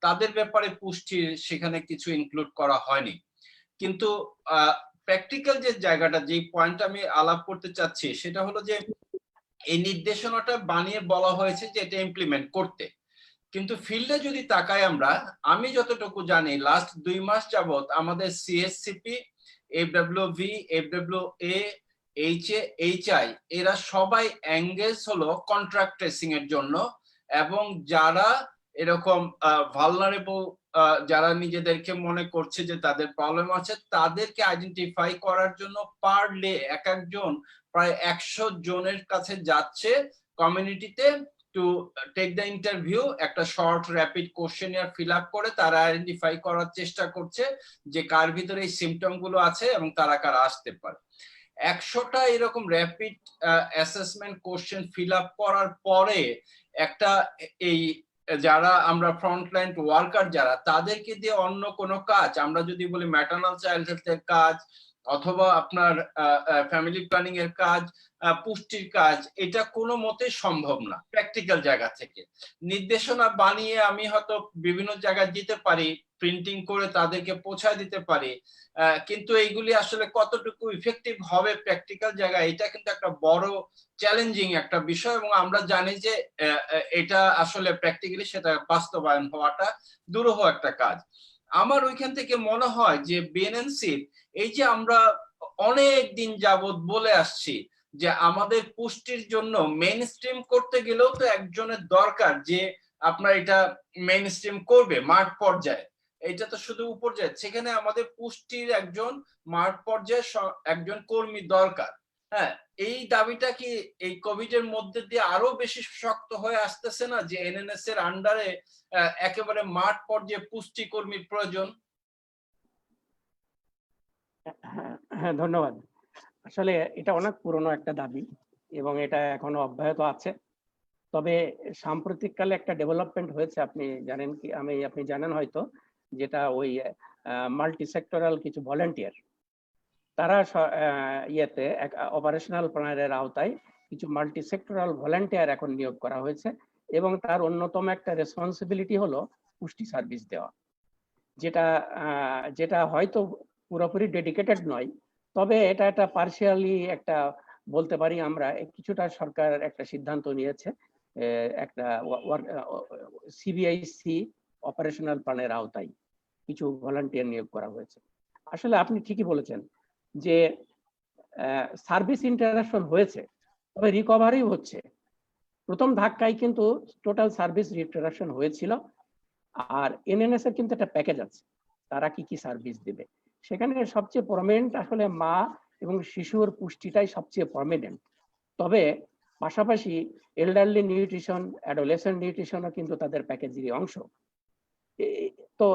তাদের ব্যাপারে পুষ্টি সেখানে কিছু ইনক্লুড করা হয়নি। কিন্তু প্র্যাকটিক্যাল যে জায়গাটা, যে পয়েন্ট আমি আলাপ করতে চাচ্ছি সেটা হলো যে এই নির্দেশনাটা বানিয়ে বলা হয়েছে যে এটা ইমপ্লিমেন্ট করতে, কিন্তু ফিল্ডে যদি তাকাই আমরা, আমি যতটুকু জানি লাস্ট 2 মাস যাবত আমাদের সিএসসিপি, এফডব্লিউভি, এফডব্লিউএ, এইচআই এরা সবাই এঙ্গেজ হলো কন্ট্রাক্ট ট্রেসিং এর জন্য, এবং যারা এরকম ভালনারেবল, যারা নিজেদেরকে মনে করছে যে তাদের প্রবলেম আছে, তাদেরকে আইডেন্টিফাই করার জন্য পার ডে এক একজন প্রায় 100 জনের কাছে যাচ্ছে কমিউনিটিতে টু টেক দ্য ইন্টারভিউ, একটা short rapid questionnaire fill up করে তারা আইডেন্টিফাই করার চেষ্টা করছে যে কার ভিতরে এই সিমটম গুলো আছে এবং তারা কারা আসতে পারে। 100টা এরকম rapid assessment question fill up করার পরে একটা এই যারা আমরা ফ্রন্টলাইন ওয়ার্কার যারা, তাদেরকে দিয়ে অন্য কোনো কাজ, আমরা যদি বলি ম্যাটার্নাল চাইল্ড হেলথের কাজ অথবা আপনার ফ্যামিলি প্ল্যানিং এর কাজ, পুষ্টির কাজ, এটা কোনো মতে সম্ভব না প্র্যাকটিক্যাল জায়গা থেকে। নির্দেশনা বানিয়ে আমি হয়তো বিভিন্ন জায়গায় দিতে পারি, প্রিন্টিং করে তাদেরকে পৌঁছায় দিতে পারি, কিন্তু এইগুলি আসলে কতটুকু ইফেক্টিভ হবে প্র্যাকটিক্যাল জায়গায়, এটা কিন্তু একটা বড় চ্যালেঞ্জিং একটা বিষয়, এবং আমরা জানি যে এটা আসলে প্র্যাকটিক্যালি সেটা বাস্তবায়ন হওয়াটা দুরূহ একটা কাজ। আমার ওইখান থেকে মনে হয় যে বিএনএনসি এই যে আমরা অনেক দিন যাবত বলে আসছি যে আমাদের পুষ্টির জন্য মেইন স্ট্রিম করতে গেলেও তো একজনের দরকার যে আপনার এটা মেইন স্ট্রিম করবে মাঠ পর্যায়ে, এটা তো শুধু উপর্যায়ে, সেখানে আমাদের পুষ্টির একজন মাঠ পর্যায়ে একজন কর্মী দরকার। হ্যাঁ, এই দাবিটা কি এই কোভিড এর মধ্যে দিয়ে আরো বেশি শক্ত হয়ে আসতেছে না, যে এনএনএস এর আন্ডারে একেবারে মাঠ পর্যায়ে পুষ্টি কর্মীর প্রয়োজন? হ্যাঁ, ধন্যবাদ। আসলে এটা অনেক পুরনো একটা দাবি এবং এটা এখনো অব্যাহত আছে। তবে সাম্প্রতিককালে একটা ডেভেলপমেন্ট হয়েছে, আপনি জানেন কি, আপনি জানেন হয়তো, যেটা ওই মাল্টি সেক্টরাল কিছু ভলেন্টিয়ার, তারা ইয়েতে অপারেশনাল প্ল্যানের আওতায় কিছু মাল্টি সেক্টরাল ভলেন্টিয়ার এখন নিয়োগ করা হয়েছে এবং তার অন্যতম একটা রেসপন্সিবিলিটি হলো পুষ্টি সার্ভিস দেওয়া, যেটা হয়তো পুরোপুরি ডেডিকেটেড নয়, তবে এটা একটা পার্শিয়ালি একটা বলতে পারি আমরা, কিছুটা সরকার একটা সিদ্ধান্ত নিয়েছে একটা সিবিআইসি অপারেশনাল প্ল্যানের আওতায়। কিছু ভলান্টিয়ার নিয়োগ করা হয়েছে। আসলে আপনি ঠিকই বলেছেন যে সার্ভিস ইন্টারাপশন হয়েছে, তবে রিকভারি হচ্ছে। প্রথম ধাক্কায় কিন্তু টোটাল সার্ভিস ইন্টারাপশন হয়েছিল। আর এনএনএস এর কিন্তু একটা প্যাকেজ আছে, তারা কি কি সার্ভিস দিবে। সেখানে সবচেয়ে প্রমিনেন্ট আসলে মা এবং শিশুর পুষ্টিটাই সবচেয়ে প্রমিনেন্ট। তবে পাশাপাশি এল্ডারলি নিউট্রিশন, অ্যাডোলেসেন্ট নিউট্রিশনও কিন্তু তাদের প্যাকেজেরই অংশ। তো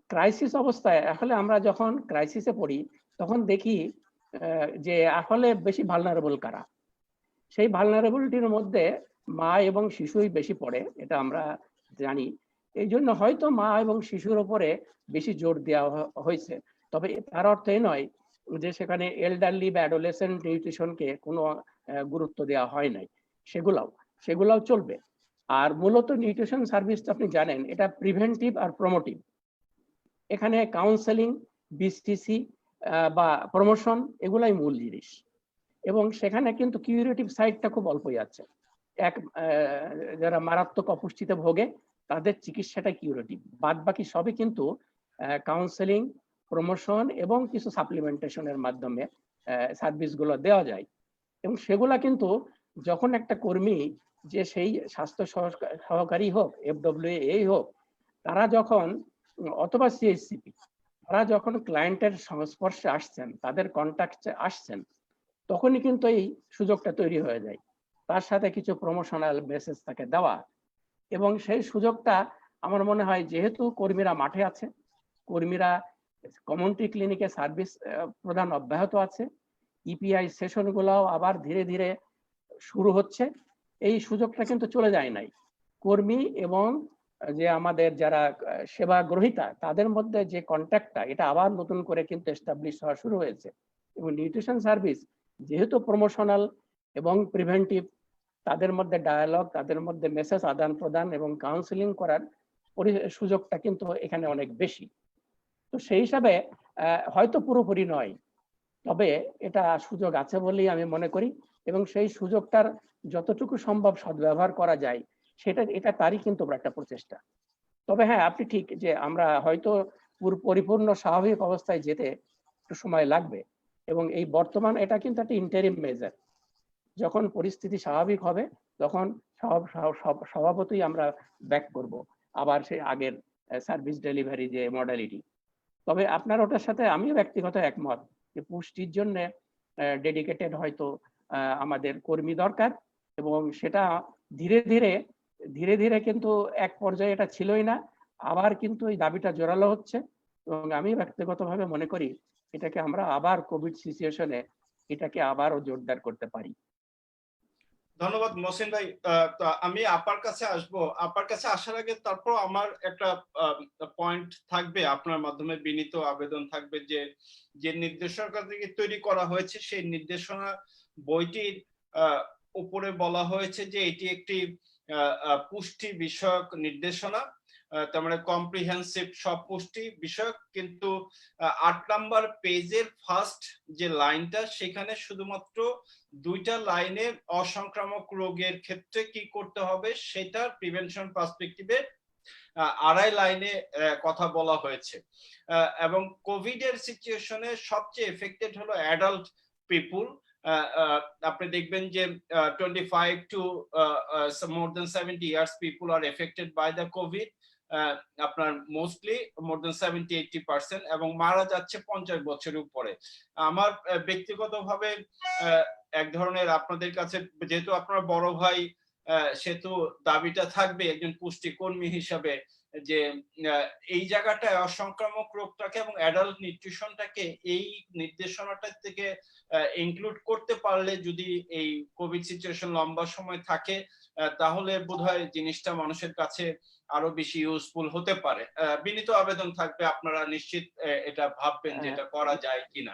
ক্রাইসিস অবস্থায় আসলে আমরা যখন ক্রাইসিসে পড়ি তখন দেখি যে আসলে বেশি ভালনারেবল কারা। সেই ভালনারেবিলিটির মধ্যে মা এবং শিশুই বেশি পড়ে, এটা আমরা জানি। এই জন্য হয়তো মা এবং শিশুর উপরে বেশি জোর দেওয়া হয়েছে। তবে তার অর্থ এই নয় যে সেখানে এল্ডারলি বা অ্যাডোলেসেন্ট নিউট্রিশনকে কোনো গুরুত্ব দেওয়া হয় নাই, সেগুলাও চলবে। আর মূলত নিউট্রিশন সার্ভিস আপনি জানেন এটা প্রিভেন্টিভ আর প্রমোটিভ। এখানে কাউন্সেলিং, বিসটিসি বা প্রমোশন এগুলাই মূল জিনিস, এবং সেখানে কিন্তু কিউরেটিভ সাইডটা খুব অল্পই আছে। যারা মারাত্মক অপুষ্টিতে ভোগে তাদের চিকিৎসাটা কিউরেটিভ, বাদ বাকি সবই কিন্তু কাউন্সেলিং, প্রমোশন এবং কিছু সাপ্লিমেন্টেশনের মাধ্যমে সার্ভিসগুলো দেওয়া যায়। এবং সেগুলা কিন্তু যখন একটা কর্মী, যে সেই স্বাস্থ্য সহকারী হোক, FWA হোক, তারা যখন অথবা CHCP, তারা যখন ক্লায়েন্টের সংস্পর্শে আসছেন, তাদের কন্ট্যাক্টে আসছেন, তখনই কিন্তু এই সুযোগটা তৈরি হয়ে যায়। তার সাথে কিছু প্রমোশনাল মেসেজ তাকে দেওয়া, এবং সেই সুযোগটা আমার মনে হয় যেহেতু কর্মীরা মাঠে আছে, কর্মীরা কমিউনিটি ক্লিনিকে সার্ভিস প্রদান অব্যাহত আছে, EPI সেশনগুলোও আবার ধীরে ধীরে শুরু হচ্ছে, এই সুযোগটা কিন্তু চলে যায় নাই। কর্মী এবং যে আমাদের যারা সেবা গ্রহীতা তাদের মধ্যে যে কন্ট্যাক্টটা, এটা আবার নতুন করে কিন্তু এস্টাবলিশ হওয়া শুরু হয়েছে। এবং নিউট্রিশন সার্ভিস যেহেতু প্রমোশনাল এবং প্রিভেন্টিভ, তাদের মধ্যে ডায়ালগ, তাদের মধ্যে মেসেজ আদান প্রদান এবং কাউন্সিলিং করার সুযোগটা কিন্তু এখানে অনেক বেশি। তো সেই হিসাবে হয়তো পুরোপুরি নয়, তবে এটা সুযোগ আছে বলেই আমি মনে করি, এবং সেই সুযোগটার যতটুকু সম্ভব সদ্ব্যবহার করা যায় এটা তারই কিন্তু একটা প্রচেষ্টা। তবে হ্যাঁ, আপনি ঠিক যে আমরা হয়তো পরিপূর্ণ স্বাভাবিক অবস্থায় যেতে একটু সময় লাগবে, এবং এই বর্তমান এটা কিন্তু একটা ইন্টারিম মেজার। যখন পরিস্থিতি স্বাভাবিক হবে তখন স্বভাবতই আমরা ব্যাক করব আবার সেই আগের সার্ভিস ডেলিভারি যে মডালিটি। তবে আপনার ওটার সাথে আমিও ব্যক্তিগত একমত যে পুষ্টির জন্য ডেডিকেটেড হয়তো আমাদের কর্মী দরকার, এবং সেটা ধীরে ধীরে কিন্তু এক পর্যায়ে এটা ছিলই না, আবার কিন্তু এই দাবিটা জোরালো হচ্ছে। এবং আমি ব্যক্তিগতভাবে মনে করি এটাকে আমরা আবার কোভিড সিচুয়েশনে এটাকে আবারও জোরদার করতে পারি। ধন্যবাদ মহসিন ভাই। আমি আপার কাছে আসবো। আপার কাছে আসার আগে তারপর আমার একটা পয়েন্ট থাকবে, আপনার মাধ্যমে বিনীত আবেদন থাকবে যে নির্দেশনা থেকে তৈরি করা হয়েছে, সেই নির্দেশনা বইটির উপরে বলা হয়েছে যে এটি একটি পুষ্টি বিষয়ক নির্দেশনা, তার মানে কম্প্রিহেন্সিভ সব পুষ্টি বিষয়ক। কিন্তু 8 নাম্বার পেজের ফার্স্ট যে লাইনটা, সেখানে শুধুমাত্র 2টা লাইনে অসংক্রামক রোগের ক্ষেত্রে কি করতে হবে সেটার প্রিভেনশন পার্সপেক্টিভে 2.5 লাইনে কথা বলা হয়েছে। এবং কোভিড এর সিচুয়েশনে সবচেয়ে এফেক্টেড হলো অ্যাডাল্ট পিপুল। আপনি দেখবেন যে 25 to more than 70 years people are affected by the COVID, আপনার মোস্টলি মোর দেন 70-80%, এবং মারা যাচ্ছে 50 বছরের উপরে। আমার ব্যক্তিগতভাবে এক ধরনের আপনাদের কাছে, যেহেতু আপনার বড় ভাই, সেহেতু দাবিটা থাকবে একজন পুষ্টি কর্মী হিসাবে যে এই জায়গাটায় অসংক্রামক রোগটাকে এবং অ্যাডাল্ট নিউট্রিশনটাকে এই নির্দেশনাটা থেকে ইনক্লুড করতে পারলে, যদি এই কোভিড সিচুয়েশন লম্বা সময় থাকে, তাহলে বোধহয় জিনিসটা মানুষের কাছে আরো বেশি ইউজফুল হতে পারে। বিনীত আবেদন থাকবে, আপনারা নিশ্চিত এটা ভাববেন যে এটা করা যায় কিনা।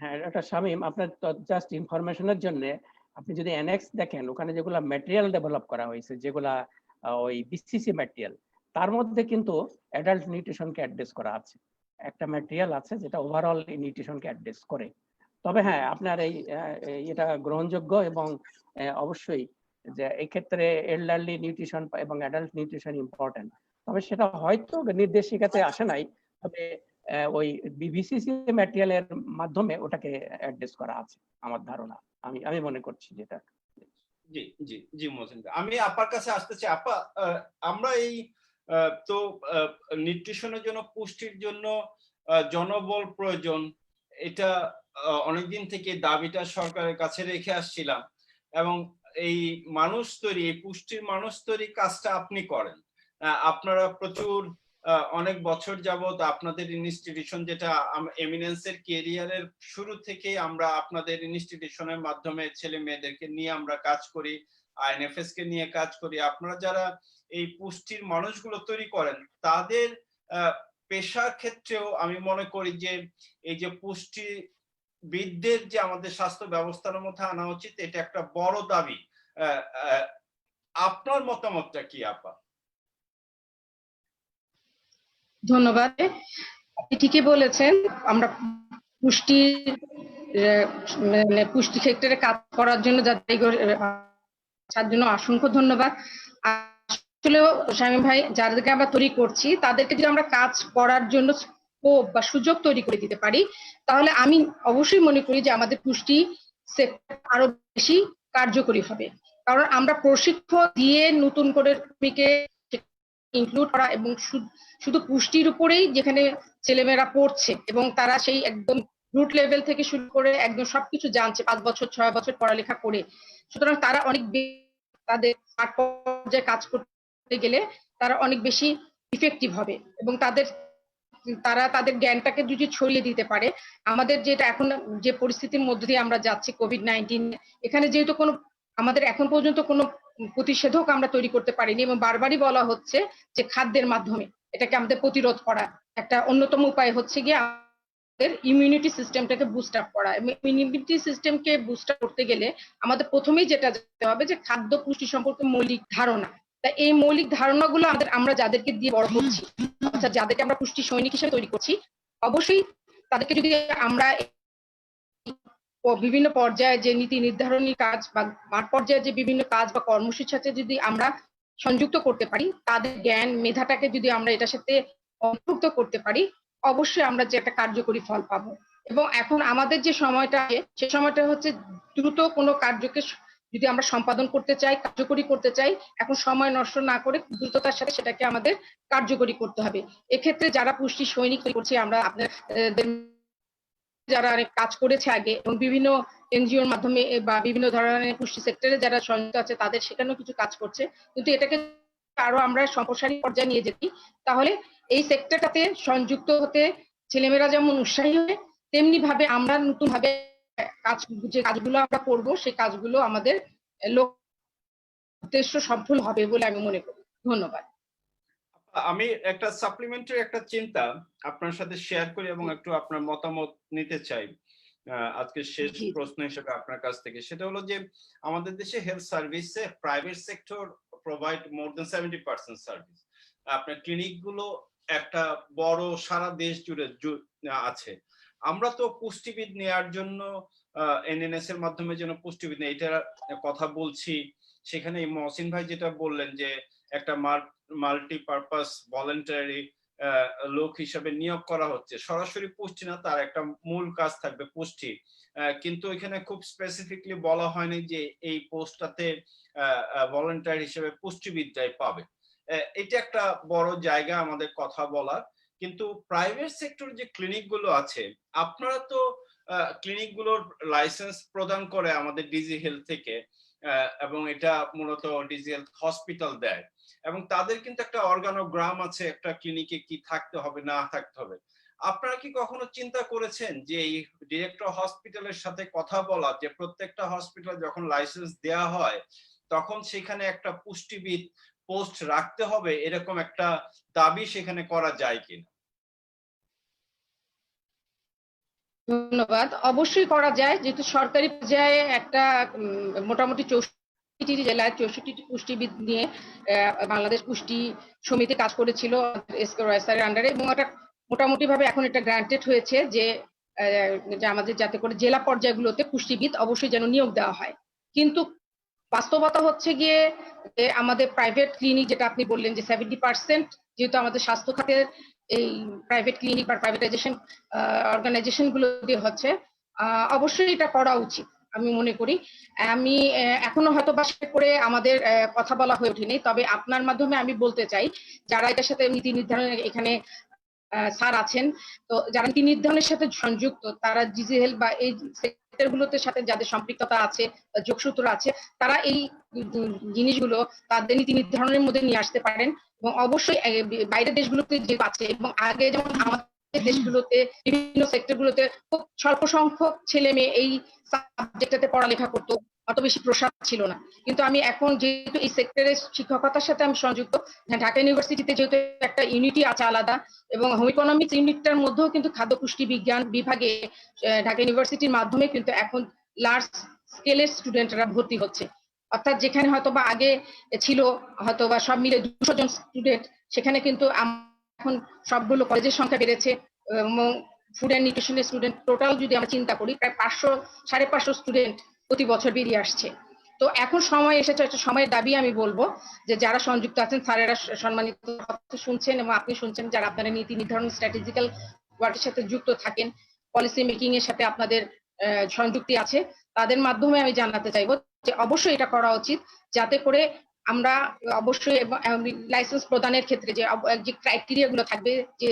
হ্যাঁ, এটা শামীম, আপনার জাস্ট ইনফরমেশনের জন্য আপনি যদি অ্যানেক্স দেখেন, ওখানে যেগুলা ম্যাটেরিয়াল ডেভেলপ করা হয়েছে, যেগুলা ওই BCC ম্যাটেরিয়াল, তার মধ্যে কিন্তু অ্যাডাল্ট নিউট্রিশনকে অ্যাড্রেস করা আছে। একটা ম্যাটেরিয়াল আছে যেটা ওভারঅল নিউট্রিশনকে অ্যাড্রেস করে। তবে হ্যাঁ, আপনার এটা গ্রহণযোগ্য, এবং অবশ্যই যে এই ক্ষেত্রে এল্ডারলি নিউট্রিশন এবং অ্যাডাল্ট নিউট্রিশন ইম্পর্টেন্ট। তবে সেটা হয়তো নির্দেশিকাতে আসে নাই, তবে ওই বিসিসি ম্যাটেরিয়ালের মাধ্যমে ওটাকে অ্যাড্রেস করা আছে আমার ধারণা, আমি মনে করছি যেটা। জি জি জি মহসিন ভাই, আমি আপার কাছে আসতে চাই। আপা, আমরা এই তো নিউট্রিশনের জন্য, পুষ্টির জন্য জনবল প্রয়োজন, এটা অনেকদিন থেকে দাবিটা সরকারের কাছে রেখে আসছিলাম, এবং এই মানুষ তৈরি, এই পুষ্টির মানুষ তৈরি কাজটা আপনি করেন। আপনারা প্রচুর অনেক বছর যাবত আপনাদের ইনস্টিটিউশন, যেটা এমিনেন্সের ক্যারিয়ারের শুরু থেকে আমরা আপনাদের ইনস্টিটিউশনের মাধ্যমে ছেলে মেয়েদেরকে নিয়ে আমরা কাজ করি, আইএনএফএস কে নিয়ে কাজ করি। আপনারা যারা এই পুষ্টির মানুষগুলো তৈরি করেন, তাদের পেশার ক্ষেত্রেও আমি মনে করি যে এই যে পুষ্টিবিদদের যে আমাদের স্বাস্থ্য ব্যবস্থার মধ্যে আনা উচিত, এটা একটা বড় দাবি। আপনার মতামতটা কি আপা? ধন্যবাদ। আপনি ঠিকই বলেছেন, আমরা পুষ্টি পুষ্টি সেক্টরে কাজ করার জন্য তার জন্য অসংখ্য ধন্যবাদ। আসলেও শামীম ভাই, যাদেরকে আমরা তৈরি করছি তাদেরকে যদি আমরা কাজ করার জন্য স্কোপ বা সুযোগ তৈরি করে দিতে পারি, তাহলে আমি অবশ্যই মনে করি যে আমাদের পুষ্টি সেক্টর আরো বেশি কার্যকরী হবে। কারণ আমরা প্রশিক্ষণ দিয়ে নতুন করে ইনক্লুড করা, এবং শুধু পুষ্টির উপরেই যেখানে ছেলেমেয়েরা পড়ছে এবং তারা সেই একদম রুট লেভেল থেকে শুরু করে একদম সবকিছু জানছে 5 বছর 6 বছর পড়ালেখা করে, সুতরাং তারা অনেক তাদের পর্যায়ে কাজ করতে গেলে তারা অনেক বেশি ইফেক্টিভ হবে, এবং তারা তাদের জ্ঞানটাকে যদি ছড়িয়ে দিতে পারে। আমাদের যেটা এখন যে পরিস্থিতির মধ্যে দিয়ে আমরা যাচ্ছি কোভিড-19, এখানে যেহেতু আমাদের এখন পর্যন্ত কোনো প্রতিষেধক আমরা তৈরি করতে পারিনি, এবং বারবারই বলা হচ্ছে যে খাদ্যের মাধ্যমে এটাকে আমাদের প্রতিরোধ করা একটা অন্যতম উপায় হচ্ছে গিয়ে আমাদের ইমিউনিটি সিস্টেমটাকে বুস্ট আপ করা। ইমিউনিটি সিস্টেমকে বুস্ট আপ করতে গেলে আমাদের প্রথমেই যেটা জানতে হবে যে খাদ্য পুষ্টি সম্পর্কে মৌলিক ধারণা। তা এই মৌলিক ধারণাগুলো আমরা যাদেরকে দিয়ে বড় করছি, অর্থাৎ যাদেরকে আমরা পুষ্টি সৈনিক হিসেবে তৈরি করছি, অবশ্যই তাদেরকে যদি আমরা বিভিন্ন পর্যায়ে যে নীতি নির্ধারণী কাজ বা মাঠ পর্যায়ে যে বিভিন্ন কাজ বা কর্মসূচির সাথে যদি আমরা সংযুক্ত করতে পারি, তাদের জ্ঞান মেধাটাকে যদি আমরা এটার সাথে অন্তর্ভুক্ত করতে পারি, অবশ্যই আমরা যে একটা কার্যকরী ফল পাবো। এবং এখন আমাদের যে সময়টা, সে সময়টা হচ্ছে দ্রুত কোনো কার্যকে যদি আমরা সম্পাদন করতে চাই, কার্যকরী করতে চাই, এখন সময় নষ্ট না করে দ্রুততার সাথে সেটাকে আমাদের কার্যকরী করতে হবে। এক্ষেত্রে যারা পুষ্টি সৈনিক করছি, আমরা আপনাদের যারা অনেক কাজ করেছে আগে এবং বিভিন্ন এনজিওর মাধ্যমে বা বিভিন্ন ধরনের পুষ্টি সেক্টরে যারা সংযুক্ত আছে, তাদের সেখানেও কিছু কাজ করছে, কিন্তু এটাকে আরো আমরা সম্প্রসারী পর্যায়ে নিয়ে যেতে, তাহলে এই সেক্টরটাতে সংযুক্ত হতে ছেলেমেয়েরা যেমন উৎসাহী হবে, তেমনি ভাবে আমরা নতুন ভাবে যে কাজগুলো আমরা করব, সেই কাজগুলো আমাদের উদ্দেশ্য সফল হবে বলে আমি মনে করি। ধন্যবাদ। আমি একটা সাপ্লিমেন্টারি একটা চিন্তা আপনার সাথে শেয়ার করি এবং একটু আপনার মতামত নিতে চাই আজকে শেষ প্রশ্ন হিসেবে আপনার কাছ থেকে। সেটা হলো যে আমাদের দেশে হেলথ সার্ভিসে প্রাইভেট সেক্টর প্রোভাইড মোর দেন 70% সার্ভিস। আপনার ক্লিনিক গুলো একটা বড় সারা দেশ জুড়ে আছে। আমরা তো পুষ্টিবিদ নেওয়ার জন্য এনএনএস এর মাধ্যমে যেন পুষ্টিবিদ নেই, এটা কথা বলছি। সেখানে মহসিন ভাই যেটা বললেন যে একটা মাল্টিপারপাস ভলেন্টারি লোক হিসাবে নিয়োগ করা হচ্ছে, সরাসরি পুষ্টি না, তার একটা মূল কাজ থাকবে পুষ্টি, কিন্তু এখানে খুব স্পেসিফিকলি বলা হয়নি যে এই পোস্টটাতে ভলেন্টারি হিসেবে পুষ্টিবিদরাই পাবে। এটা একটা বড় জায়গা আমাদের কথা বলার। কিন্তু প্রাইভেট সেক্টর যে ক্লিনিক গুলো আছে, আপনারা তো ক্লিনিক গুলোর লাইসেন্স প্রদান করে আমাদের ডিজি হেলথ থেকে, এবং এটা মূলত ডিজি হেলথ হসপিটাল দেয়, এবং তাদের কিন্তু একটা অর্গানোগ্রাম আছে একটা ক্লিনিকে কি থাকতে হবে না থাকতে হবে। আপনারা কি কখনো চিন্তা করেছেন যে এই ডিরেক্টর হসপিটালের সাথে কথা বলা, যে প্রত্যেকটা হসপিটাল যখন লাইসেন্স দেয়া হয় তখন সেখানে একটা পুষ্টিবিদ পোস্ট রাখতে হবে, এরকম একটা দাবি সেখানে করা যায় কিনা? ধন্যবাদ। অবশ্যই করা যায়, যেহেতু সরকারি পর্যায়ে একটা মোটামুটি 64টি জেলায় 64টি পুষ্টিবিদ নিয়ে বাংলাদেশ পুষ্টি সমিতি কাজ করেছিল এসকে রয় স্যারের আন্ডারে, এবং এটা মোটামুটি ভাবে এখন এটা গ্রান্টেড হয়েছে যে আমাদের যাতে করে জেলা পর্যায়গুলোতে পুষ্টিবিদ অবশ্যই যেন নিয়োগ দেওয়া হয়। কিন্তু বাস্তবতা হচ্ছে গিয়ে আমাদের প্রাইভেট ক্লিনিক, যেটা আপনি বললেন যে 70% যেহেতু আমাদের স্বাস্থ্য খাতের এই প্রাইভেট ক্লিনিক বা প্রাইভেটাইজেশন অর্গানাইজেশন গুলো দিয়ে হচ্ছে, অবশ্যই এটা করা উচিত আমি মনে করি। আমি এখনো হয়তো বা করে আমাদের কথা বলা হয়ে ওঠেনি, তবে আপনার মাধ্যমে আমি বলতে চাই যারা এটার সাথে নীতি নির্ধারণের এখানে স্যার আছেন, তো যারা নীতি নির্ধারণের সাথে সংযুক্ত, তারা ডিজি হেলথ বা এই সেক্টরগুলোতে সাথে যাদের সম্পৃক্ততা আছে, যোগসূত্র আছে, তারা এই জিনিসগুলো তাদের নীতি নির্ধারণের মধ্যে নিয়ে আসতে পারেন। এবং অবশ্যই বাইরের দেশগুলোতে যে আছে, এবং আগে যেমন আমাদের দেশগুলোতে বিভিন্ন সেক্টরগুলোতে খুব স্বল্প সংখ্যক ছেলে মেয়ে এই সাবজেক্টটাতে পড়ালেখা করতো, অত বেশি প্রসার ছিল না। কিন্তু আমি এখন যেহেতু এই সেক্টরের শিক্ষকতার সাথে আমি সংযুক্ত, ঢাকা ইউনিভার্সিটিতে যেহেতু একটা ইউনিটি আছে আলাদা, এবং হোম ইকোনমিক্স ইউনিটটার মধ্যেও কিন্তু খাদ্য পুষ্টি বিজ্ঞান বিভাগে ঢাকা ইউনিভার্সিটির মাধ্যমে কিন্তু এখন লার্জ স্কেলের স্টুডেন্টরা ভর্তি হচ্ছে। অর্থাৎ যেখানে হয়তো বা আগে ছিল হয়তো বা সব মিলে 200 জন স্টুডেন্ট, সেখানে কিন্তু এখন সবগুলো কলেজের সংখ্যা বেড়েছে। এবং ফুড অ্যান্ড নিউট্রিশনের স্টুডেন্ট টোটাল যদি আমরা চিন্তা করি, প্রায় 500-550 স্টুডেন্ট প্রতি বছর বেরিয়ে আসছে। তো এখন সময় এসেছে, একটা সময়ের দাবি আমি বলবো যে যারা সংযুক্ত আছেন, স্যারেরা সম্মানিত শুনছেন এবং আপনি শুনছেন, যারা আপনারা নীতি নির্ধারণ স্ট্র্যাটেজিক্যাল ওয়ার্কের সাথে যুক্ত থাকেন, পলিসি মেকিং এর সাথে আপনাদের সংযুক্তি আছে, তাদের মাধ্যমে আমি জানাতে চাইবো যে অবশ্যই এটা করা উচিত, যাতে করে আমরা অবশ্যই লাইসেন্স প্রদানের ক্ষেত্রে যে ক্রাইটেরিয়া গুলো থাকবে, যে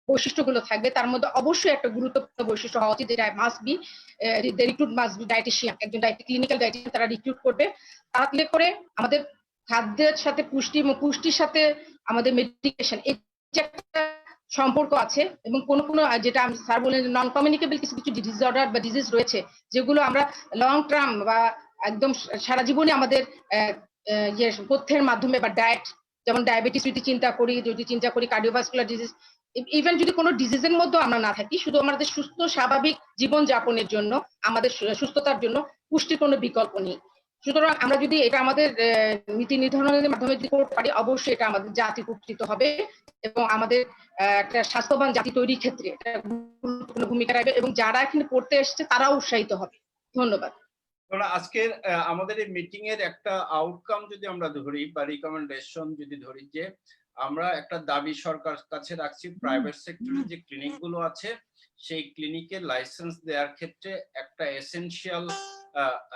বৈশিষ্ট্যগুলো থাকবে, তার মধ্যে অবশ্যই একটা গুরুত্বপূর্ণ বৈশিষ্ট্য হওয়া উচিত, যেটা must be recruit must be dietician, একজন ক্লিনিক্যাল ডায়েটিশিয়ান তারা রিক্রুট করবে। তাহলে করে আমাদের খাদ্যের সাথে পুষ্টির সাথে আমাদের মেডিকেশন, এই যে একটা সম্পর্ক আছে, এবং কোন যেটা আমি স্যার বলেন নন কমিউনিকেবল কিছু কিছু ডিসঅর্ডার বা ডিজিজ রয়েছে, যেগুলো আমরা লং টার্ম বা একদম সারা জীবনে আমাদের পথ্যের মাধ্যমে বা ডায়েট, যেমন ডায়াবেটিস যদি চিন্তা করি কার্ডিওভাস্কুলার ডিজিজ, ইভেন যদি কোনো ডিজিজের মধ্যে আমরা না থাকি, শুধু আমাদের সুস্থ স্বাভাবিক জীবন যাপনের জন্য, আমাদের সুস্থতার জন্য পুষ্টির কোনো বিকল্প নেই। সুতরাং আমরা যদি এটা আমাদের নীতি নির্ধারণের মাধ্যমে যদি করতে পারি, অবশ্যই এটা আমাদের জাতি উপকৃত হবে এবং আমাদের একটা স্বাস্থ্যবান জাতি তৈরির ক্ষেত্রে একটা গুরুত্বপূর্ণ ভূমিকা রাখবে, এবং যারা এখানে পড়তে এসছে তারাও উৎসাহিত হবে। ধন্যবাদ। আজকের আমাদের এই মিটিং এর একটা আউটকাম যদি আমরা ধরি বা রিকমেন্ডেশন যদি ধরি, যে আমরা একটা দাবি সরকার কাছে রাখছি, প্রাইভেট সেক্টরে যে ক্লিনিক গুলো আছে সেই ক্লিনিকের লাইসেন্স দেওয়ার ক্ষেত্রে একটা এসেনশিয়াল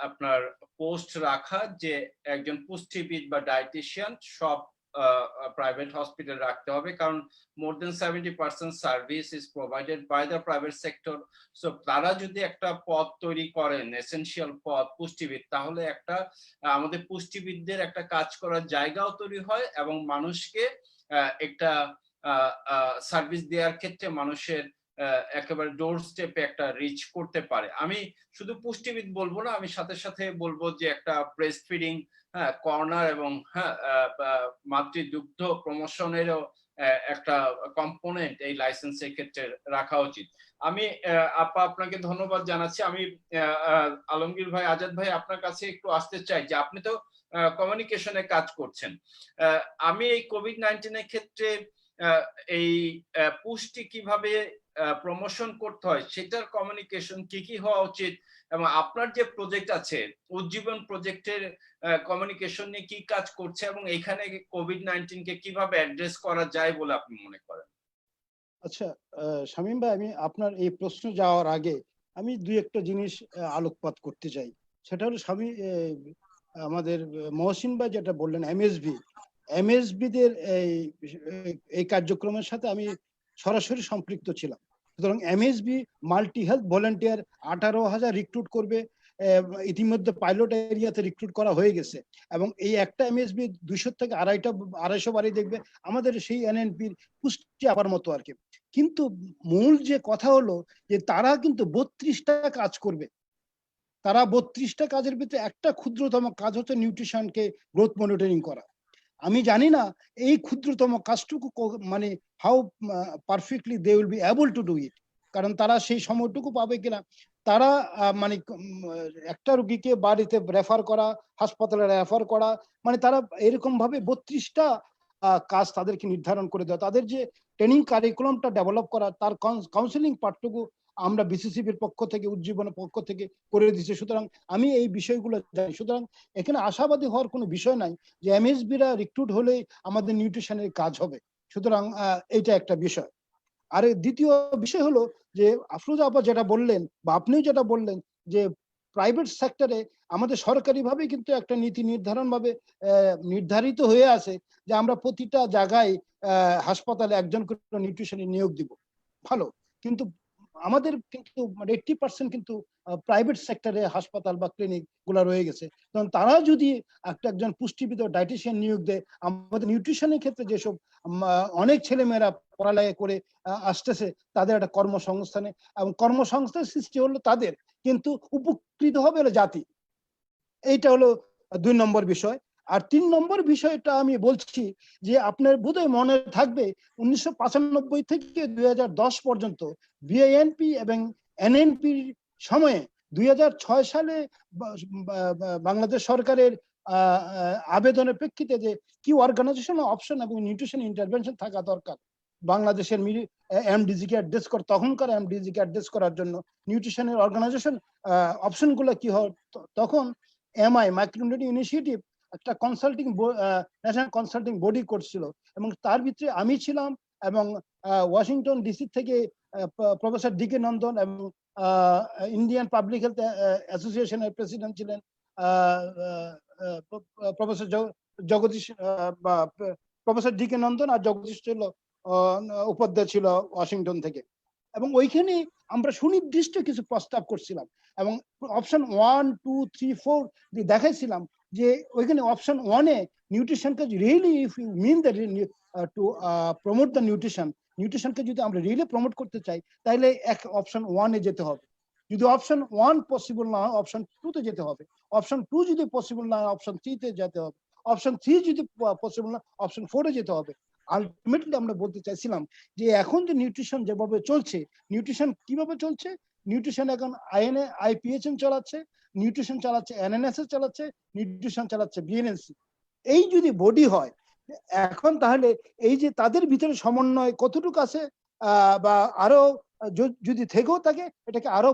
আপনার পোস্ট রাখা, যে একজন পুষ্টিবিদ বা ডায়েটিশিয়ান সব প্রাইভেট হসপিটাল রাখতে হবে, কারণ more than 70% service is provided by the private sector. So তারা যদি একটা পদ তৈরি করেন, এসেনশিয়াল পদ পুষ্টিবিদ, তাহলে একটা আমাদের পুষ্টিবিদদের একটা কাজ করার জায়গাও তৈরি হয়, এবং মানুষকে একটা সার্ভিস দেওয়ার ক্ষেত্রে মানুষের একেবারে ডোর স্টেপে একটা রিচ করতে পারে। আমি শুধু পুষ্টিবিদ বলবো না, আমি সাথে সাথে বলবো যে একটা ব্রেস্ট ফিডিং কর্নার এবং মাতৃদুগ্ধ প্রমোশনেরও একটা কম্পোনেন্ট এই লাইসেন্সের ক্ষেত্রে রাখা উচিত। আমি আপা আপনাকে ধন্যবাদ জানাচ্ছি। আমি আলমগীর ভাই, আজাদ ভাই, আপনার কাছে একটু আসতে চাই যে আপনি তো কমিউনিকেশনে কাজ করছেন। আমি এই কোভিড-19 এর ক্ষেত্রে এই পুষ্টি কিভাবে প্রমোশন করতে হয় সেটার কমিউনিকেশন কি হওয়া উচিত, এবং আপনার যে প্রজেক্ট আছে উজ্জীবন প্রজেক্টের কমিউনিকেশন নিয়ে কি কাজ করছে, এবং এখানে কোভিড-19 কে কিভাবে অ্যাড্রেস করা যায় বলে আপনি মনে করেন? আচ্ছা, শামীম ভাই, আমি আপনার এই প্রশ্ন যাওয়ার আগে আমি দুই একটা জিনিস আলোকপাত করতে চাই। সেটা হলো আমাদের মহসিন ভাই যেটা বললেন এমএসবি দের এই কার্যক্রমের সাথে আমি সরাসরি সম্পৃক্ত ছিলাম। সুতরাং MSB multi health volunteer 18,000 recruit করবে, ইতিমধ্যে পাইলট এরিয়াতে রিক্রুট করা হয়ে গেছে, এবং এই একটা এমএসবি 200 থেকে 250 বাড়ি দেখবে আমাদের সেই এনএনপির পুষ্টি আবার মতো আর কি। কিন্তু মূল যে কথা হলো যে তারা কিন্তু 32টা কাজ করবে। তারা 32টা কাজের ভিতরে একটা ক্ষুদ্রতম কাজ হচ্ছে নিউট্রিশনকে গ্রোথ মনিটরিং করা। আমি জানি না এই ক্ষুদ্রতম কাজটুকু মানে how perfectly they will be able to do it, কারণ তারা সেই সময়টুকু পাবে কিনা। তারা মানে একটা রোগীকে বাড়িতে রেফার করা, হাসপাতালে রেফার করা, মানে তারা এরকম ভাবে 32টা কাজ তাদেরকে নির্ধারণ করে দেওয়া, তাদের যে ট্রেনিং কারিকুলামটা ডেভেলপ করা, তার কাউন্সিলিং পার্টটুকু আমরা বিসিসিবির পক্ষ থেকে, উজ্জীবনের পক্ষ থেকে করে দিচ্ছি। সুতরাং আমি এই বিষয়গুলো জানি। সুতরাং এখানে আশাবাদী হওয়ার কোনো বিষয় নাই যে এমএসবিরা রিক্রুট হলেই আমাদের নিউট্রিশনের কাজ হবে। সুতরাং এইটা একটা বিষয়। আর দ্বিতীয় বিষয় হলো যে আফরোজা আপা যেটা বললেন বা আপনিও যেটা বললেন যে প্রাইভেট সেক্টরে আমাদের সরকারিভাবে কিন্তু একটা নীতি নির্ধারিত হয়ে আছে যে আমরা প্রতিটা জায়গায় হাসপাতালে একজন করে নিউট্রিশনে নিয়োগ দিব। ভালো, কিন্তু আমাদের কিন্তু 80% কিন্তু প্রাইভেট সেক্টরে হাসপাতাল বা ক্লিনিক গুলা রয়ে গেছে। কারণ তারা যদি একজন পুষ্টিবিদ ডায়েটিশিয়ান নিয়োগ দেয়, আমাদের নিউট্রিশনের ক্ষেত্রে যেসব অনেক ছেলেমেয়েরা পড়ালেখা করে আসতেছে তাদের একটা কর্মসংস্থানে এবং কর্মসংস্থান সৃষ্টি হলো তাদের, কিন্তু উপকৃত হবে হলো জাতি। এইটা হলো 2 নম্বর বিষয়। আর 3 নম্বর বিষয়টা আমি বলছি যে আপনার বোধহয় মনে থাকবে 1995 থেকে 2010 পর্যন্ত বিএনপি এবং এনএনপির সময়ে 2006 সালে বাংলাদেশ সরকারের আবেদনের প্রেক্ষিতে যে কি অর্গানাইজেশনাল অপশন এবং নিউট্রিশন ইন্টারভেনশন থাকা দরকার, বাংলাদেশের এমডিজি কে অ্যাড্রেস তখনকার এমডিজি কে অ্যাড্রেস করার জন্য নিউট্রিশনের অর্গানাইজেশন অপশন গুলো কি হয়, তখন এমআই মাইক্রোনিউট্রিশন ইনিশিয়েটিভ একটা কনসাল্টিং ন্যাশনাল কনসাল্টিং বডি করছিল এবং তার ভিতরে আমি ছিলাম এবং ওয়াশিংটন ডিসি থেকে প্রফেসর ডিকে নন্দন এবং ইন্ডিয়ান পাবলিক হেলথ অ্যাসোসিয়েশনের প্রেসিডেন্ট ছিলেন প্রফেসর জগদীশ বা প্রফেসর ডিকে নন্দন, আর জগদীশ ছিল উপাধ্যায় ছিল ওয়াশিংটন থেকে। এবং ওইখানে আমরা সুনির্দিষ্ট কিছু প্রস্তাব করছিলাম এবং অপশন 1, 2, 3, 4 দেখাইছিলাম যে ওইখানে অপশন 1-এ নিউট্রিশনকে really if you mean the to promote the নিউট্রিশনকে যদি আমরা রিয়েলি প্রমোট করতে চাই তাহলে অপশন 1-এ যেতে হবে। যদি অপশন 1 পসিবল না হয় অপশন 2-তে যেতে হবে, অপশন 2 যদি পসিবল না হয় অপশন 3-তে যেতে হবে, অপশন 3 যদি পসিবল না অপশন 4-এ যেতে হবে। আলটিমেটলি আমরা বলতে চাইছিলাম যে এখন যে নিউট্রিশন যেভাবে চলছে, নিউট্রিশন কিভাবে চলছে, নিউট্রিশন এখন আইপিএইচএন চালাচ্ছে, নিউট্রিশন চালাচ্ছে এনএনএসএস চালাচ্ছে, নিউট্রিশন চালাচ্ছে বিএনএনসি। এই যদি বডি হয় এখন তাহলে এই যে তাদের ভিতরে সমন্বয় কতটুকু আছে বা আরো যদি থেকেও থাকে এটাকে আরো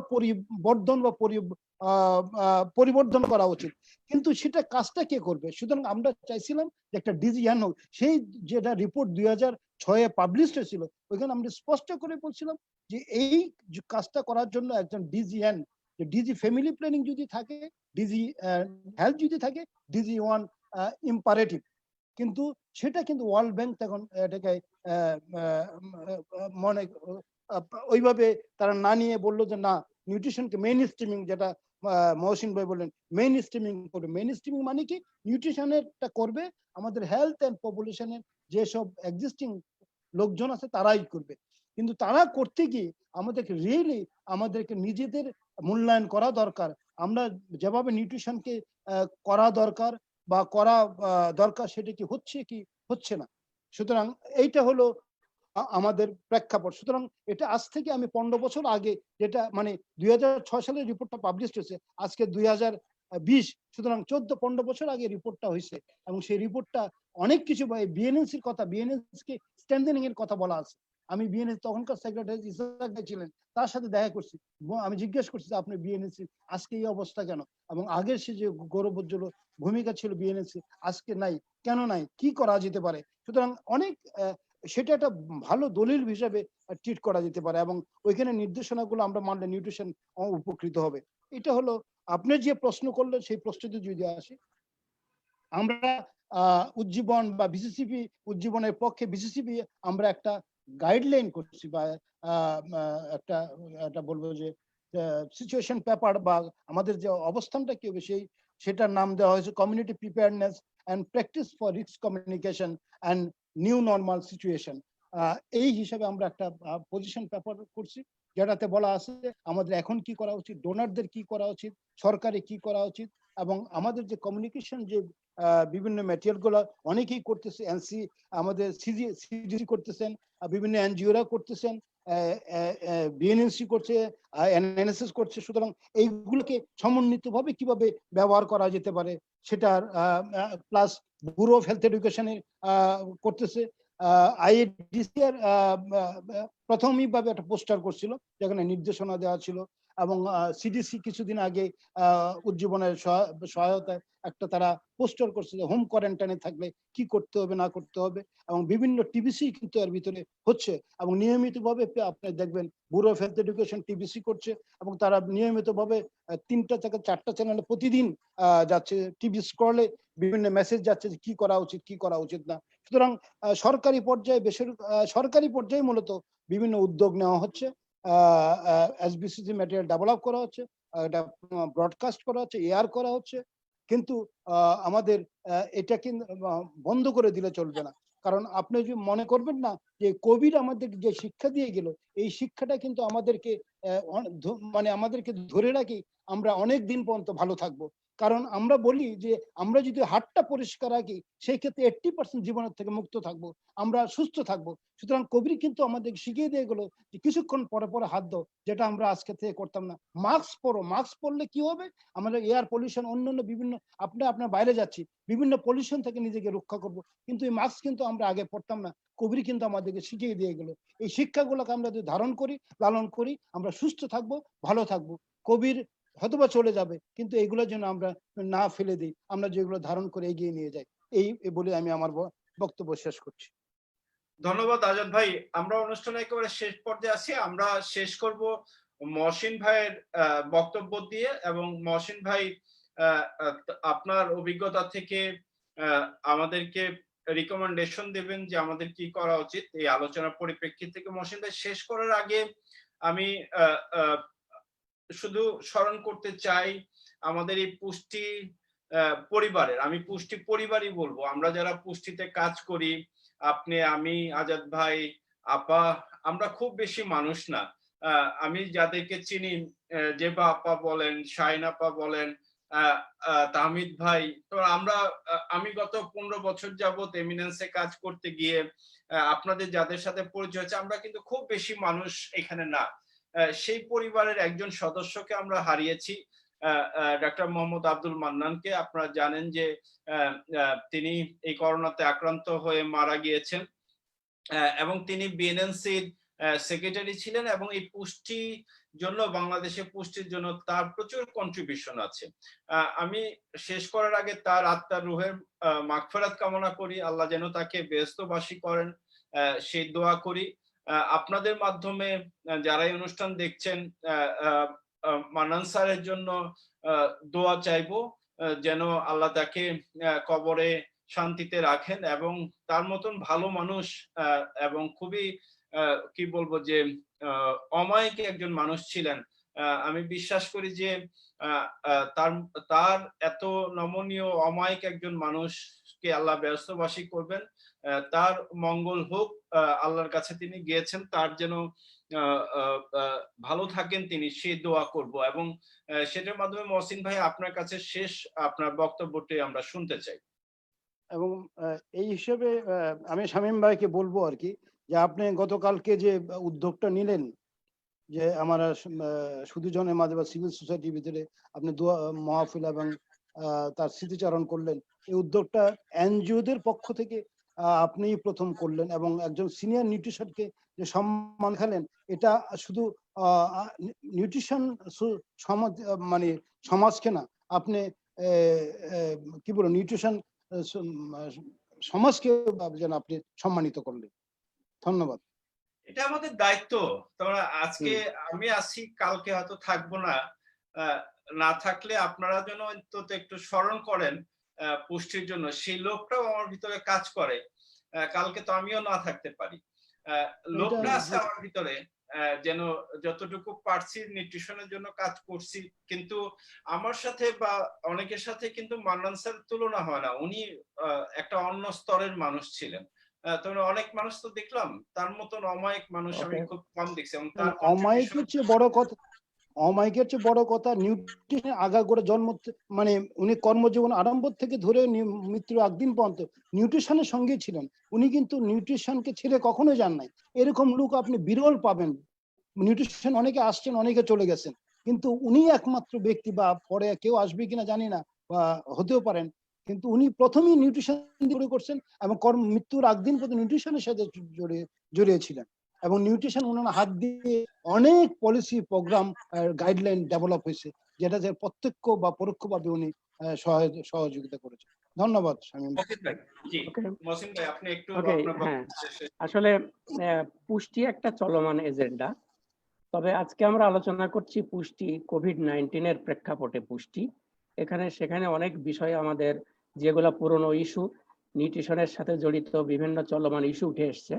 পরিবর্ধন করা উচিত, কিন্তু সেটা কাজটা কে করবে? সুতরাং আমরা চাইছিলাম যে একটা ডিজিএন হোক। সেই যেটা রিপোর্ট 2006-এ পাবলিশ হয়েছিল ওইখানে আমরা স্পষ্ট করে বলছিলাম যে এই কাজটা করার জন্য একজন ডিজিএন, ডিজি ফ্যামিলি প্ল্যানিং যদি থাকে, ডিজি হেলথ যদি থাকে, ডিজি ওয়ান ইম্পারেটিভ। কিন্তু সেটা কিন্তু ওয়ার্ল্ড ব্যাংক তখন এটাকে মনে ওইভাবে তারা না নিয়ে বললো যে না, নিউট্রিশনকে মেইন স্ট্রিমিং, যেটা মহসিন ভাই বললেন মেইন স্ট্রিমিং করবে। মেইন স্ট্রিমিং মানে কি, নিউট্রিশনেরটা করবে আমাদের হেলথ এন্ড পপুলেশনের যেসব এক্সিস্টিং লোকজন আছে তারাই করবে। কিন্তু তারা করতে গিয়ে আমাদেরকে নিজেদের মূল্যায়ন করা দরকার। আমরা যেভাবে নিউট্রিশনকে করা দরকার বা করা দরকার সেটা কি হচ্ছে কি হচ্ছে না। সুতরাং এইটা হলো আমাদের প্রেক্ষাপট। সুতরাং এটা আজ থেকে আমি 15 বছর আগে, যেটা মানে 2006 সালের রিপোর্টটা পাবলিশ হয়েছে, আজকে 2020, সুতরাং 14-15 বছর আগে রিপোর্টটা হয়েছে এবং সেই রিপোর্টটা অনেক কিছু বিএনএনসির কথা, বিএনএনসিকে স্ট্রেংথেনিং এর কথা বলা আছে। আমি বিএনএনসি তখনকার সেক্রেটারি ইসহাক ভাই ছিলেন, তার সাথে দেখা করছি, আমি জিজ্ঞেস করছি যে আপনি বিএনএনসি আজকে এই অবস্থা কেন, এবং আগের সে যে গৌরবোজ্জ্বল ভূমিকা ছিল বিএনএনসি আজকে নাই, কেন নাই, কি করা যেতে পারে। সুতরাং অনেক সেটা একটা ভালো দলিল হিসেবে ট্রিট করা যেতে পারে এবং ওইখানে নির্দেশনাগুলো আমরা মানলে নিউট্রিশন উপকৃত হবে। এটা হলো আপনার যে প্রশ্ন করলেন, সেই প্রশ্নটি যদি আসে, আমরা উজ্জীবন বা বিসিসিবি উজ্জীবনের পক্ষে বিসিসিবি আমরা একটা গাইডলাইন করছি বা একটা বলবো যে সিচুয়েশন পেপার বা আমাদের যে অবস্থানটা কি হবে সেটার নাম দেওয়া হয়েছে community preparedness and practice for risk communication and new normal situation. এই হিসাবে আমরা একটা পজিশন পেপার করছি, যেটাতে বলা আছে আমাদের এখন কি করা উচিত, ডোনারদের কি করা উচিত, সরকারে কি করা উচিত, এবং আমাদের যে কমিউনিকেশন যে বিভিন্ন ম্যাটেরিয়াল গুলো অনেকেই করতেছে, এনসি আমাদের সিডিসি করতেছেন, বিভিন্ন এনজিওরা করতেছেন, বিএনএনসি করছে, এনএসএস করছে। সুতরাং এইগুলোকে সমন্বিতভাবে কিভাবে ব্যবহার করা যেতে পারে সেটার প্লাস ব্যুরো অফ হেলথ এডুকেশনের করতেছে। আইএডিসি এর প্রাথমিকভাবে একটা পোস্টার করছিল যেখানে নির্দেশনা দেওয়া ছিল, এবং সিডিসি কিছুদিন আগে উজ্জীবনের সহায়তায় একটা তারা পোস্টার করছিল হোম কোয়ারেন্টাইনে থাকলে কি করতে হবে না করতে হবে, এবং বিভিন্ন টিবিসি কিন্তু এর ভিতরে হচ্ছে। এবং নিয়মিতভাবে আপনি দেখবেন bureau of health education TBC করছে, এবং তারা নিয়মিতভাবে 3টা থেকে 4টা চ্যানেলে প্রতিদিন যাচ্ছে, টিভি স্ক্রলে বিভিন্ন মেসেজ যাচ্ছে যে কি করা উচিত কি করা উচিত না। সুতরাং সরকারি পর্যায়ে সরকারি পর্যায়ে মূলত বিভিন্ন উদ্যোগ নেওয়া হচ্ছে, এসবিসিসি ম্যাটেরিয়াল ডেভেলপ করা হচ্ছে, এটা ব্রডকাস্ট করা হচ্ছে, এয়ার করা হচ্ছে। কিন্তু আমাদের এটা কিন্তু বন্ধ করে দিলে চলবে না, কারণ আপনি যদি মনে করবেন না যে কোভিড আমাদের যে শিক্ষা দিয়ে গেল, এই শিক্ষাটা কিন্তু আমাদেরকে মানে আমাদেরকে ধরে রাখি আমরা অনেক দিন পর্যন্ত ভালো থাকবো। কারণ আমরা বলি যে আমরা যদি হাতটা পরিষ্কার রাখি সেই ক্ষেত্রে 80% জীবনের থেকে মুক্ত থাকবো, আমরা সুস্থ থাকবো। সুতরাং কোভিড কিন্তু আমাদের শিখিয়ে দিয়ে গেলো যে কিছুক্ষণ পরে পরে হাত দাও, যেটা আমরা আজকে থেকে করতাম না। মাস্ক পরো, মাস্ক পরলে কি হবে, আমাদের এয়ার পলিউশন অন্যান্য বিভিন্ন আপনার বাইরে যাচ্ছি বিভিন্ন পলিউশন থেকে নিজেকে রক্ষা করব, কিন্তু এই মাস্ক কিন্তু আমরা আগে পড়তাম না। কোভিড কিন্তু আমাদেরকে শিখিয়ে দিয়ে গেল। এই শিক্ষাগুলোকে আমরা যদি ধারণ করি, লালন করি, আমরা সুস্থ থাকবো, ভালো থাকবো। কোভিড হয়তোবা চলে যাবে, কিন্তু এইগুলোর জন্য আমরা না ফেলে দিই, আমরা যেগুলো ধারণ করে এগিয়ে নিয়ে যাই। এই বলে আমি আমার বক্তব্য শেষ করছি। ধন্যবাদ আজাদ ভাই। আমরা অনুষ্ঠানে একেবারে শেষ পর্যায়ে আছি। আমরা শেষ করব মহসিন ভাইয়ের বক্তব্য দিয়ে, এবং মহসিন ভাই আপনার অভিজ্ঞতা থেকে আমাদেরকে রিকমেন্ডেশন দেবেন যে আমাদের কি করা উচিত এই আলোচনার পরিপ্রেক্ষিত থেকে। মহসিন ভাই, শেষ করার আগে আমি শুধু স্মরণ করতে চাই আমাদের এই পুষ্টি পরিবারের, আমি পুষ্টি পরিবারই বলবো, আমরা যারা পুষ্টিতে কাজ করি, আপনি, আমি, আজাদ ভাই, আপা, আমরা খুব বেশি মানুষ না। আমি যাদেরকে চিনি, জেবা আপা বলেন, শাহিন আপা বলেন, তাহমিদ ভাই, তো আমি গত 15 বছর যাবত এমিনেন্সে কাজ করতে গিয়ে আপনাদের যাদের সাথে পরিচয় হয়েছে, আমরা কিন্তু খুব বেশি মানুষ এখানে না। সেই পরিবারের একজন সদস্যকে আমরা হারিয়েছি, ডক্টর মোহাম্মদ আব্দুল মান্নানকে। আপনারা জানেন যে তিনি এই করোনাতে আক্রান্ত হয়ে মারা গিয়েছেন, এবং তিনি বিএনএনসির সেক্রেটারি ছিলেন, এবং এই পুষ্টি জন্য, বাংলাদেশে পুষ্টির জন্য তার প্রচুর কন্ট্রিবিউশন আছে। আমি শেষ করার আগে তার আত্মার রুহের মাগফিরাত কামনা করি, আল্লাহ যেন তাকে বেহেশতবাসী করেন সেই দোয়া করি। আপনাদের মাধ্যমে যারা এই অনুষ্ঠান দেখছেন, মান্নান স্যারের জন্য দোয়া চাইবো যেন আল্লাহ তাকে কবরে শান্তিতে রাখেন, এবং তার মতন ভালো মানুষ এবং খুবই কি বলবো যে অমায়িক একজন মানুষ ছিলেন। আমি বিশ্বাস করি যে তার এত নমনীয় অমায়িক একজন মানুষকে আল্লাহ ব্যস্তবাসী করবেন, তার মঙ্গল হোক, আল্লাহর কাছে তিনি গিয়েছেন, তার যেন ভালো থাকেন তিনি, সেই দোয়া করব। এবং সেটার মাধ্যমে মহসিন ভাই আপনার কাছে শেষ আপনার বক্তব্যটি আমরা শুনতে চাই। এবং এই হিসেবে আমি শামীম ভাইকে বলবো আর কি, যে আপনি গতকালকে যে উদ্যোগটা নিলেন যে আমার সুধীজনের মাঝে বা সিভিল সোসাইটির ভিতরে আপনি দোয়া মাহফিল এবং তার স্মৃতিচারণ করলেন, এই উদ্যোগটা এনজিওদের পক্ষ থেকে আপনি প্রথম করলেন, এবং একজন সিনিয়র নিউট্রিশনকে যে সম্মান খেলেন, এটা শুধু নিউট্রিশন সমাজ মানে সমাজকে না, আপনি কি বলবো নিউট্রিশন সমাজকে যেন আপনি সম্মানিত করলেন। ধন্যবাদ। এটা আমাদের দায়িত্ব। তোমরা আজকে আমি আছি, কালকে হয়তো থাকবো না, না থাকলে আপনারা যেন অন্তত একটু স্মরণ করেন পুষ্টির জন্য, সেই লোকটাও আমার ভিতরে কাজ করে। কালকে তো আমিও না থাকতে পারি, লোকটা আছে আমার ভিতরে, যেন যতটুকু পারছি নিউট্রিশনের জন্য কাজ করছি। কিন্তু আমার সাথে বা অনেকের সাথে কিন্তু মান্নান স্যার তুলনা হয় না, উনি একটা অন্য স্তরের মানুষ ছিলেন। তোমরা অনেক মানুষ তো দেখলাম, তার মতন অমায়িক মানুষ আমি খুব কম দেখছি। এবং তার অমায়িকের চেয়ে বড় কথা, অমায়িকের চেয়ে বড় কথা নিউট্রিশন আগাগোড়া জন্ম মানে উনি কর্মজীবন আরম্ভ থেকে ধরে মৃত্যুর একদিন পর্যন্ত নিউট্রিশনের সঙ্গেই ছিলেন। উনি কিন্তু নিউট্রিশনকে ছেড়ে কখনোই যান নাই। এরকম লোক আপনি বিরল পাবেন। নিউট্রিশন অনেকে আসছেন, অনেকে চলে গেছেন, কিন্তু উনি একমাত্র ব্যক্তি, বা পরে কেউ আসবে কিনা জানি না, বা হতেও পারেন, কিন্তু উনি প্রথমেই নিউট্রিশন শুরু করছেন এবং মৃত্যুর একদিন পর্যন্ত নিউট্রিশনের সাথে জড়িয়েছিলেন। এবং নিউট্রিশন ওনার হাত দিয়ে অনেক পলিসি প্রোগ্রাম গাইডলাইন ডেভেলপ হয়েছে, যেটা যে প্রত্যক্ষ বা পরোক্ষভাবে উনি সহযোগিতা করেছেন। ধন্যবাদ শামীম ভাই। জি মহসিন ভাই আপনি একটু হ্যাঁ, আসলে পুষ্টি একটা চলমান এজেন্ডা। তবে আজকে আমরা আলোচনা করছি পুষ্টি কোভিড-19 এর প্রেক্ষাপটে পুষ্টি। সেখানে অনেক বিষয় আমাদের যেগুলো পুরনো ইস্যু, নিউট্রিশনের সাথে জড়িত বিভিন্ন চলমান ইস্যু উঠে এসছে।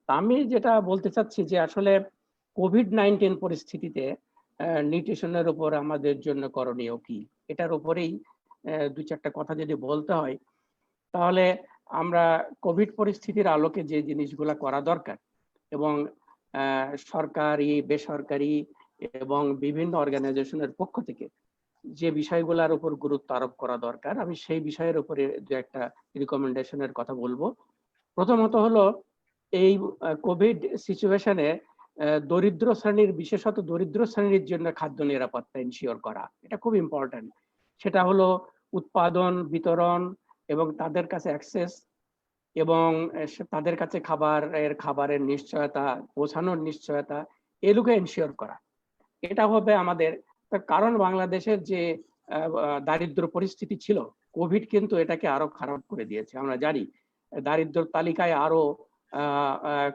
আমি যেটা বলতে চাচ্ছি যে আসলে কোভিড-19 পরিস্থিতিতে নিউট্রিশনের উপর আমাদের জন্য করণীয় কি, এটার উপরেই দুই চারটা কথা যদি বলতে হয়, তাহলে আমরা কোভিড পরিস্থিতির আলোকে যে জিনিসগুলা করা দরকার এবং সরকারি, বেসরকারি এবং বিভিন্ন অর্গানাইজেশনের পক্ষ থেকে যে বিষয়গুলোর উপর গুরুত্ব আরোপ করা দরকার, আমি সেই বিষয়ের উপরে দু একটা রিকমেন্ডেশনের কথা বলবো। প্রথমত হলো এই কোভিড সিচুয়েশনে দরিদ্র শ্রেণীর, বিশেষত দরিদ্র শ্রেণীর জন্য খাদ্য নিরাপত্তা ইনশিওর করা, এটা খুব ইম্পর্টেন্ট। সেটা হলো উৎপাদন, বিতরণ এবং তাদের কাছে অ্যাক্সেস এবং তাদের কাছে খাবারের নিশ্চয়তা, পৌঁছানোর নিশ্চয়তা, এগুলোকে এনশিওর করা। এটা হবে আমাদের, কারণ বাংলাদেশের যে দারিদ্র পরিস্থিতি ছিল, কোভিড কিন্তু এটাকে আরো খারাপ করে দিয়েছে। আমরা জানি দারিদ্র তালিকায় আরো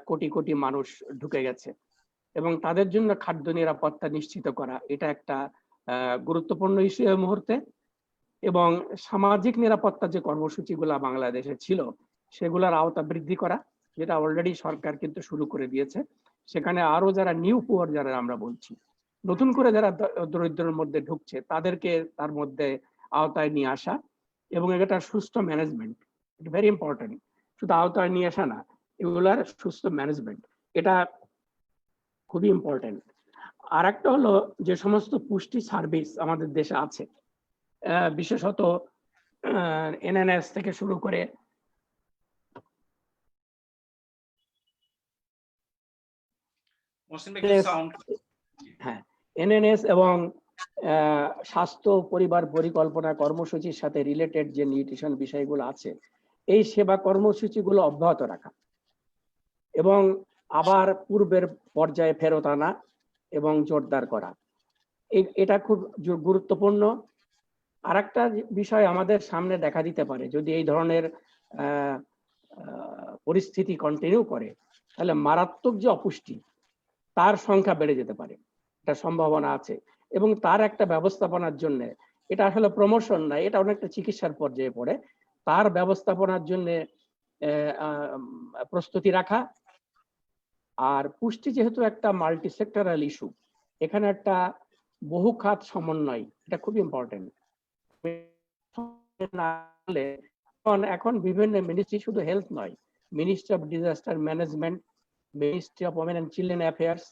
কোটি কোটি মানুষ ঢুকে গেছে এবং তাদের জন্য খাদ্য নিরাপত্তা নিশ্চিত করা এটা একটা গুরুত্বপূর্ণ ইস্যু এই মুহূর্তে। এবং সামাজিক নিরাপত্তা যে কর্মসূচিগুলা বাংলাদেশে ছিল সেগুলোর আওতা বৃদ্ধি করা, যেটা অলরেডি সরকার কিন্তু শুরু করে দিয়েছে। সেখানে আরো যারা নিউ পুয়ার, যারা আমরা বলছি নতুন করে যারা দরিদ্রের মধ্যে ঢুকছে, তাদেরকে তার মধ্যে আওতায় নিয়ে আসা এবং এটা সুস্থ ম্যানেজমেন্ট, ভেরি ইম্পর্টেন্ট। শুধু আওতায় নিয়ে আসা না, এগুলার সুস্থ ম্যানেজমেন্ট, এটা খুবই ইম্পর্টেন্ট। আর একটা হলো যে সমস্ত পুষ্টি সার্ভিস আমাদের দেশে আছে, বিশেষত এনএনএস থেকে শুরু করে হ্যাঁ এনএনএস এবং স্বাস্থ্য পরিবার পরিকল্পনা কর্মসূচির সাথে রিলেটেড যে নিউট্রিশন বিষয়গুলো আছে, এই সেবা কর্মসূচিগুলো অব্যাহত রাখা এবং আবার পূর্বের পর্যায়ে ফেরত আনা এবং জোরদার করা, এটা খুব গুরুত্বপূর্ণ। আরেকটা বিষয় আমাদের সামনে দেখা দিতে পারে, যদি এই ধরনের পরিস্থিতি কন্টিনিউ করে, তাহলে মারাত্মক যে অপুষ্টি তার সংখ্যা বেড়ে যেতে পারে, এটা সম্ভাবনা আছে। এবং তার একটা ব্যবস্থাপনার জন্য, এটা আসলে প্রমোশন না, এটা অনেকটা চিকিৎসার পর্যায়ে পড়ে, তার ব্যবস্থাপনার জন্য প্রস্তুতি রাখা। আর পুষ্টি যেহেতু একটা মাল্টি সেক্টরাল ইস্যু, এখানে একটা বহু খাত সমন্বয়, এটা খুব ইম্পর্টেন্ট। এখন বিভিন্ন মিনিস্ট্রি, শুধু হেলথ নয়, ministry of disaster management, ministry of women and children affairs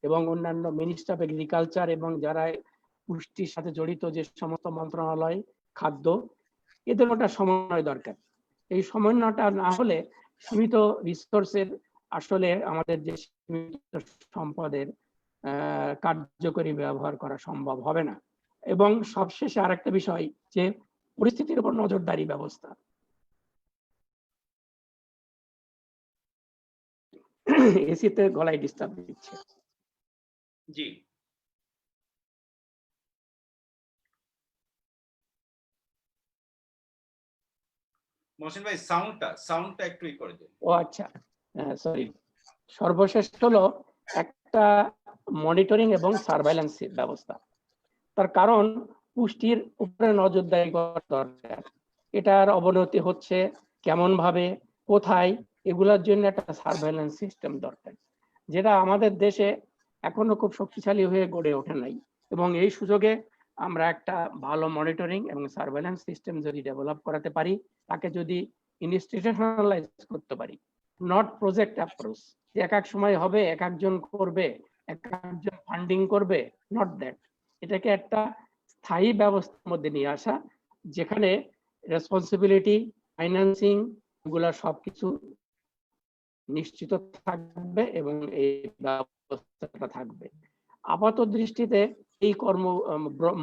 এবং অন্যান্য মিনিস্ট্রি অফ এগ্রিকালচার এবং যারা পুষ্টির সাথে জড়িত যে সমস্ত মন্ত্রণালয়, খাদ্য, এদের একটা সমন্বয় দরকার। এই সমন্বয়টা না হলে সীমিত রিসোর্সের, আসলে আমাদের যে সীমিত সম্পদের কার্যকরী ব্যবহার করা সম্ভব হবে না। এবং সবশেষে আরেকটা বিষয়, যে পরিস্থিতির উপর নজরদারি ব্যবস্থা। এসিতে গলায় ডিস্টার্ব দিচ্ছে। জি মহসিন ভাই, সাউন্ডটা একটু করে দিন। ও আচ্ছা, সরি। সর্বশেষ হলো একটা মনিটরিং এবং সার্ভেইলেন্স ব্যবস্থা। তার কারণ পুষ্টির উপরে নজরদারি করা দরকার। এটার অবনতি হচ্ছে কেমন ভাবে, কোথায়, এগুলোর জন্য একটা সার্ভেইলেন্স সিস্টেম দরকার, যেটা আমাদের দেশে এখনো খুব শক্তিশালী হয়ে গড়ে ওঠে নাই। এবং এই সুযোগে আমরা একটা ভালো মনিটরিং এবং সার্ভেইলেন্স সিস্টেম যদি ডেভেলপ করাতে পারি, তাকে যদি ইনস্টিটিউশনালাইজ করতে পারি, নট প্রজেক্ট অ্যাপ্রোচ, যে এক এক সময় হবে, এক একজন করবে, একজন ফান্ডিং করবে, নট দ্যাট। এটাকে একটা স্থায়ী ব্যবস্থার মধ্যে নিয়ে আসা, যেখানে রেসপন্সিবিলিটি, ফাইন্যান্সিং এগুলা সবকিছু নিশ্চিত থাকবে এবং এই ব্যবস্থাটা থাকবে। আপাত দৃষ্টিতে এই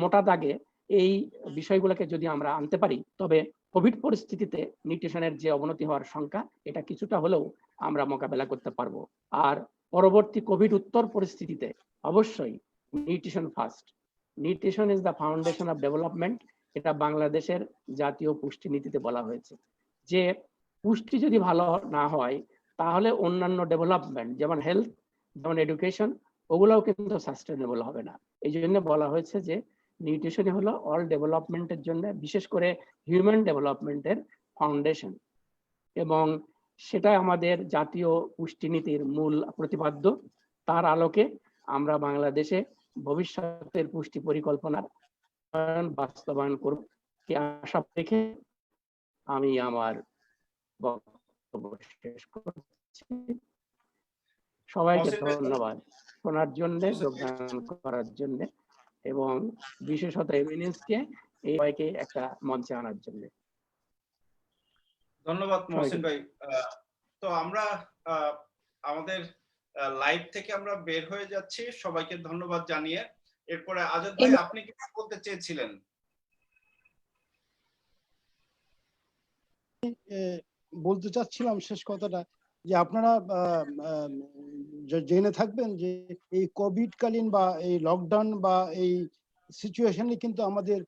মোটা দাগে এই বিষয়গুলোকে যদি আমরা আনতে পারি, তবে কোভিড পরিস্থিতিতে নিউট্রিশনের যে অবনতি হওয়ার শঙ্কা, এটা কিছুটা হলেও আমরা মোকাবেলা করতে পারবো। আর পরবর্তী কোভিড উত্তর পরিস্থিতিতে অবশ্যই nutrition first, nutrition is the foundation of development, এটা বাংলাদেশের জাতীয় পুষ্টি নীতিতে বলা হয়েছে। যে পুষ্টি যদি ভালো না হয়, তাহলে অন্যান্য ডেভেলপমেন্ট যেমন হেলথ, যেমন এডুকেশন, ওগুলোও কিন্তু সাস্টেনেবল হবে না। এই জন্য বলা হয়েছে যে নিউট্রিশনই হলো অল ডেভেলপমেন্টের জন্য, বিশেষ করে হিউম্যান ডেভেলপমেন্টের ফাউন্ডেশন, এবং সেটা আমাদের জাতীয় পুষ্টিনীতির মূল প্রতিপাদ্য। তার আলোকে আমরা বাংলাদেশে ভবিষ্যতের পুষ্টি পরিকল্পনার বাস্তবায়ন করব কি আশা রেখে আমি আমার বক্তব্য শেষ করছি। সবাইকে ধন্যবাদ শোনার জন্য, যোগদান করার জন্য, এবং বিশেষত এমিনেন্সকে এই সবাইকে একটা মঞ্চে আনার জন্য। ধন্যবাদ মহসিন ভাই। তো আমরা আমাদের লাইভ থেকে আমরা বের হয়ে যাচ্ছি, সবাইকে ধন্যবাদ জানিয়ে। এরপরে আজাদ ভাই, আপনি কি বলতে চেয়েছিলেন? বলতে চাচ্ছিলাম শেষ কথাটা, যে আপনারা জেনে থাকবেন যে এই কোভিড কালীন বা এই লকডাউন বা এই সিচুয়েশনে কিন্তু আমাদের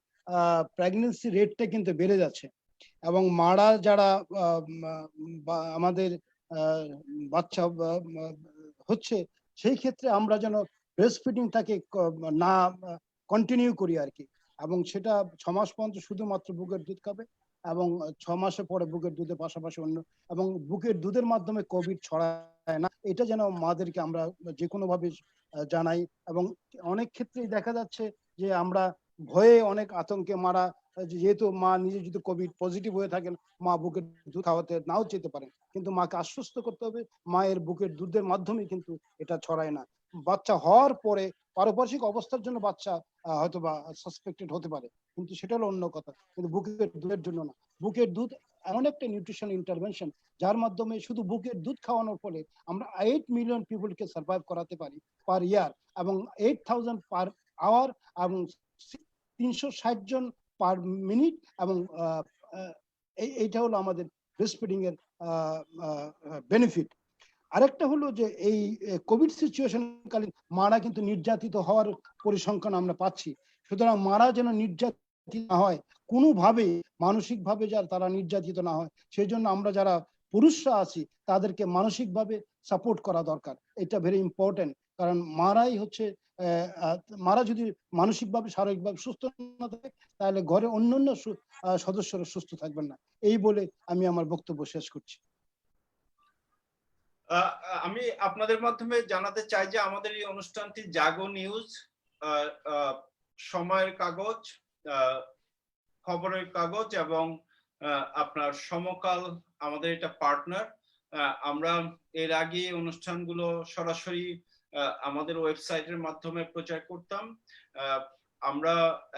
প্রেগন্যান্সি রেটটা কিন্তু বেড়ে যাচ্ছে, এবং মারা যারা আমাদের বাচ্চা হচ্ছে, সেই ক্ষেত্রে আমরা যেন ব্রেস্ট ফিডিংটাকে না কন্টিনিউ করি আর কি, এবং সেটা 6 মাস পর্যন্ত শুধুমাত্র বুকের দুধ খাবে, এবং 6 মাসের পরে বুকের দুধের পাশাপাশি অন্য, এবং বুকের দুধের মাধ্যমে কোভিড ছড়ায় না, এটা যেন মাদেরকে আমরা যে কোনো ভাবে জানাই। এবং অনেক ক্ষেত্রেই দেখা যাচ্ছে যে আমরা ভয়ে অনেক আতঙ্কে মারা, যেহেতু মা নিজে যদি কোভিড পজিটিভ হয়ে থাকেন, মা বুকের দুধ খাওয়াতে নাও যেতে পারেন, কিন্তু মাকে আশ্বস্ত করতে হবে মায়ের বুকের দুধের মাধ্যমে কিন্তু এটা ছড়ায় না। বাচ্চা হওয়ার পরে পারিপার্শ্বিক অবস্থার জন্য বাচ্চা হয়তো বা সাসপেক্টেড হতে পারে, কিন্তু সেটা হলো অন্য কথা, কিন্তু বুকের দুধের জন্য না। বুকের দুধ এমন একটা নিউট্রিশন ইন্টারভেনশন, যার মাধ্যমে শুধু বুকের দুধ খাওয়ানোর ফলে আমরা 8 মিলিয়ন পিপলকে সার্ভাইভ করাতে পারি পার ইয়ার, এবং 8000 পার আওয়ার, এবং 360 জন পার মিনিট, এবং এইটা হলো আমাদের ব্রেস্ট ফিডিং এর বেনিফিট। আরেকটা হলো যে এই কোভিড সিচুয়েশন কালীন মারা কিন্তু নির্যাতিত হওয়ার পরিসংখ্যান আমরা পাচ্ছি, সুতরাং মারা যেন নির্যাতিত না হয়, কোনোভাবে মানসিকভাবে যারা তারা নির্যাতিত না হয়, সেই জন্য আমরা যারা পুরুষরা আছি তাদেরকে মানসিকভাবে সাপোর্ট করা দরকার, এটা ভেরি ইম্পর্টেন্ট। কারণ মারাই হচ্ছে মারা যদি মানসিকভাবে শারীরিকভাবে সুস্থ না থাকে, তাহলে ঘরে অন্যান্য সদস্যরা সুস্থ থাকবেন না। এই বলে আমি আমার বক্তব্য শেষ করছি। আমি আপনাদের মাধ্যমে জানাতে চাই যে আমাদের এই অনুষ্ঠানটি জাগো নিউজ, সময়ের কাগজ, খবরের কাগজ এবং আপনার সমকাল আমাদের এটা পার্টনার। আমরা এর আগে অনুষ্ঠানগুলো সরাসরি আমাদের ওয়েবসাইটের মাধ্যমে প্রচার করতাম। আমরা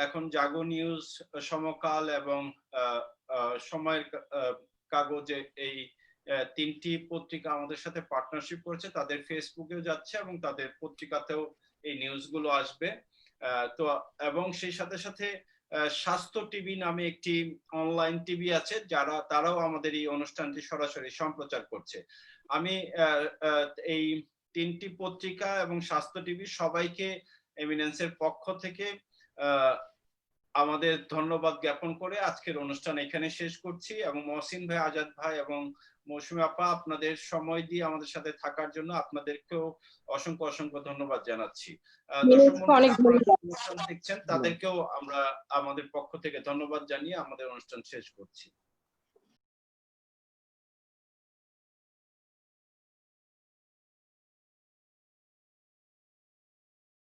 এখন জাগো নিউজ, সমকাল এবং সময়ের কাগজে এই 3টি পত্রিকা আমাদের সাথে পার্টনারশিপ করেছে, তাদের ফেসবুকেও যাচ্ছে এবং তাদের পত্রিকাতেও এই নিউজগুলো আসবে। তো এবং সেই সাথে সাথে স্বাস্থ্য টিভি নামে একটি অনলাইন টিভি আছে, তারাও আমাদের এই অনুষ্ঠানটি সরাসরি সম্প্রচার করছে। আমি এই 3টি পত্রিকা এবং স্বাস্থ্য টিভি সবাইকে এমিনেন্সের পক্ষ থেকে আমাদের ধন্যবাদ জ্ঞাপন করে আজকের অনুষ্ঠান এখানে শেষ করছি। এবং মহসিন ভাই, আজাদ ভাই এবং মৌসুমী আপা, আপনাদের সময় দিয়ে আমাদের সাথে থাকার জন্য আপনাদেরকেও অসংখ্য অসংখ্য ধন্যবাদ জানাচ্ছি। দর্শক অনুষ্ঠান দেখছেন তাদেরকেও আমরা আমাদের পক্ষ থেকে ধন্যবাদ জানিয়ে আমাদের অনুষ্ঠান শেষ করছি।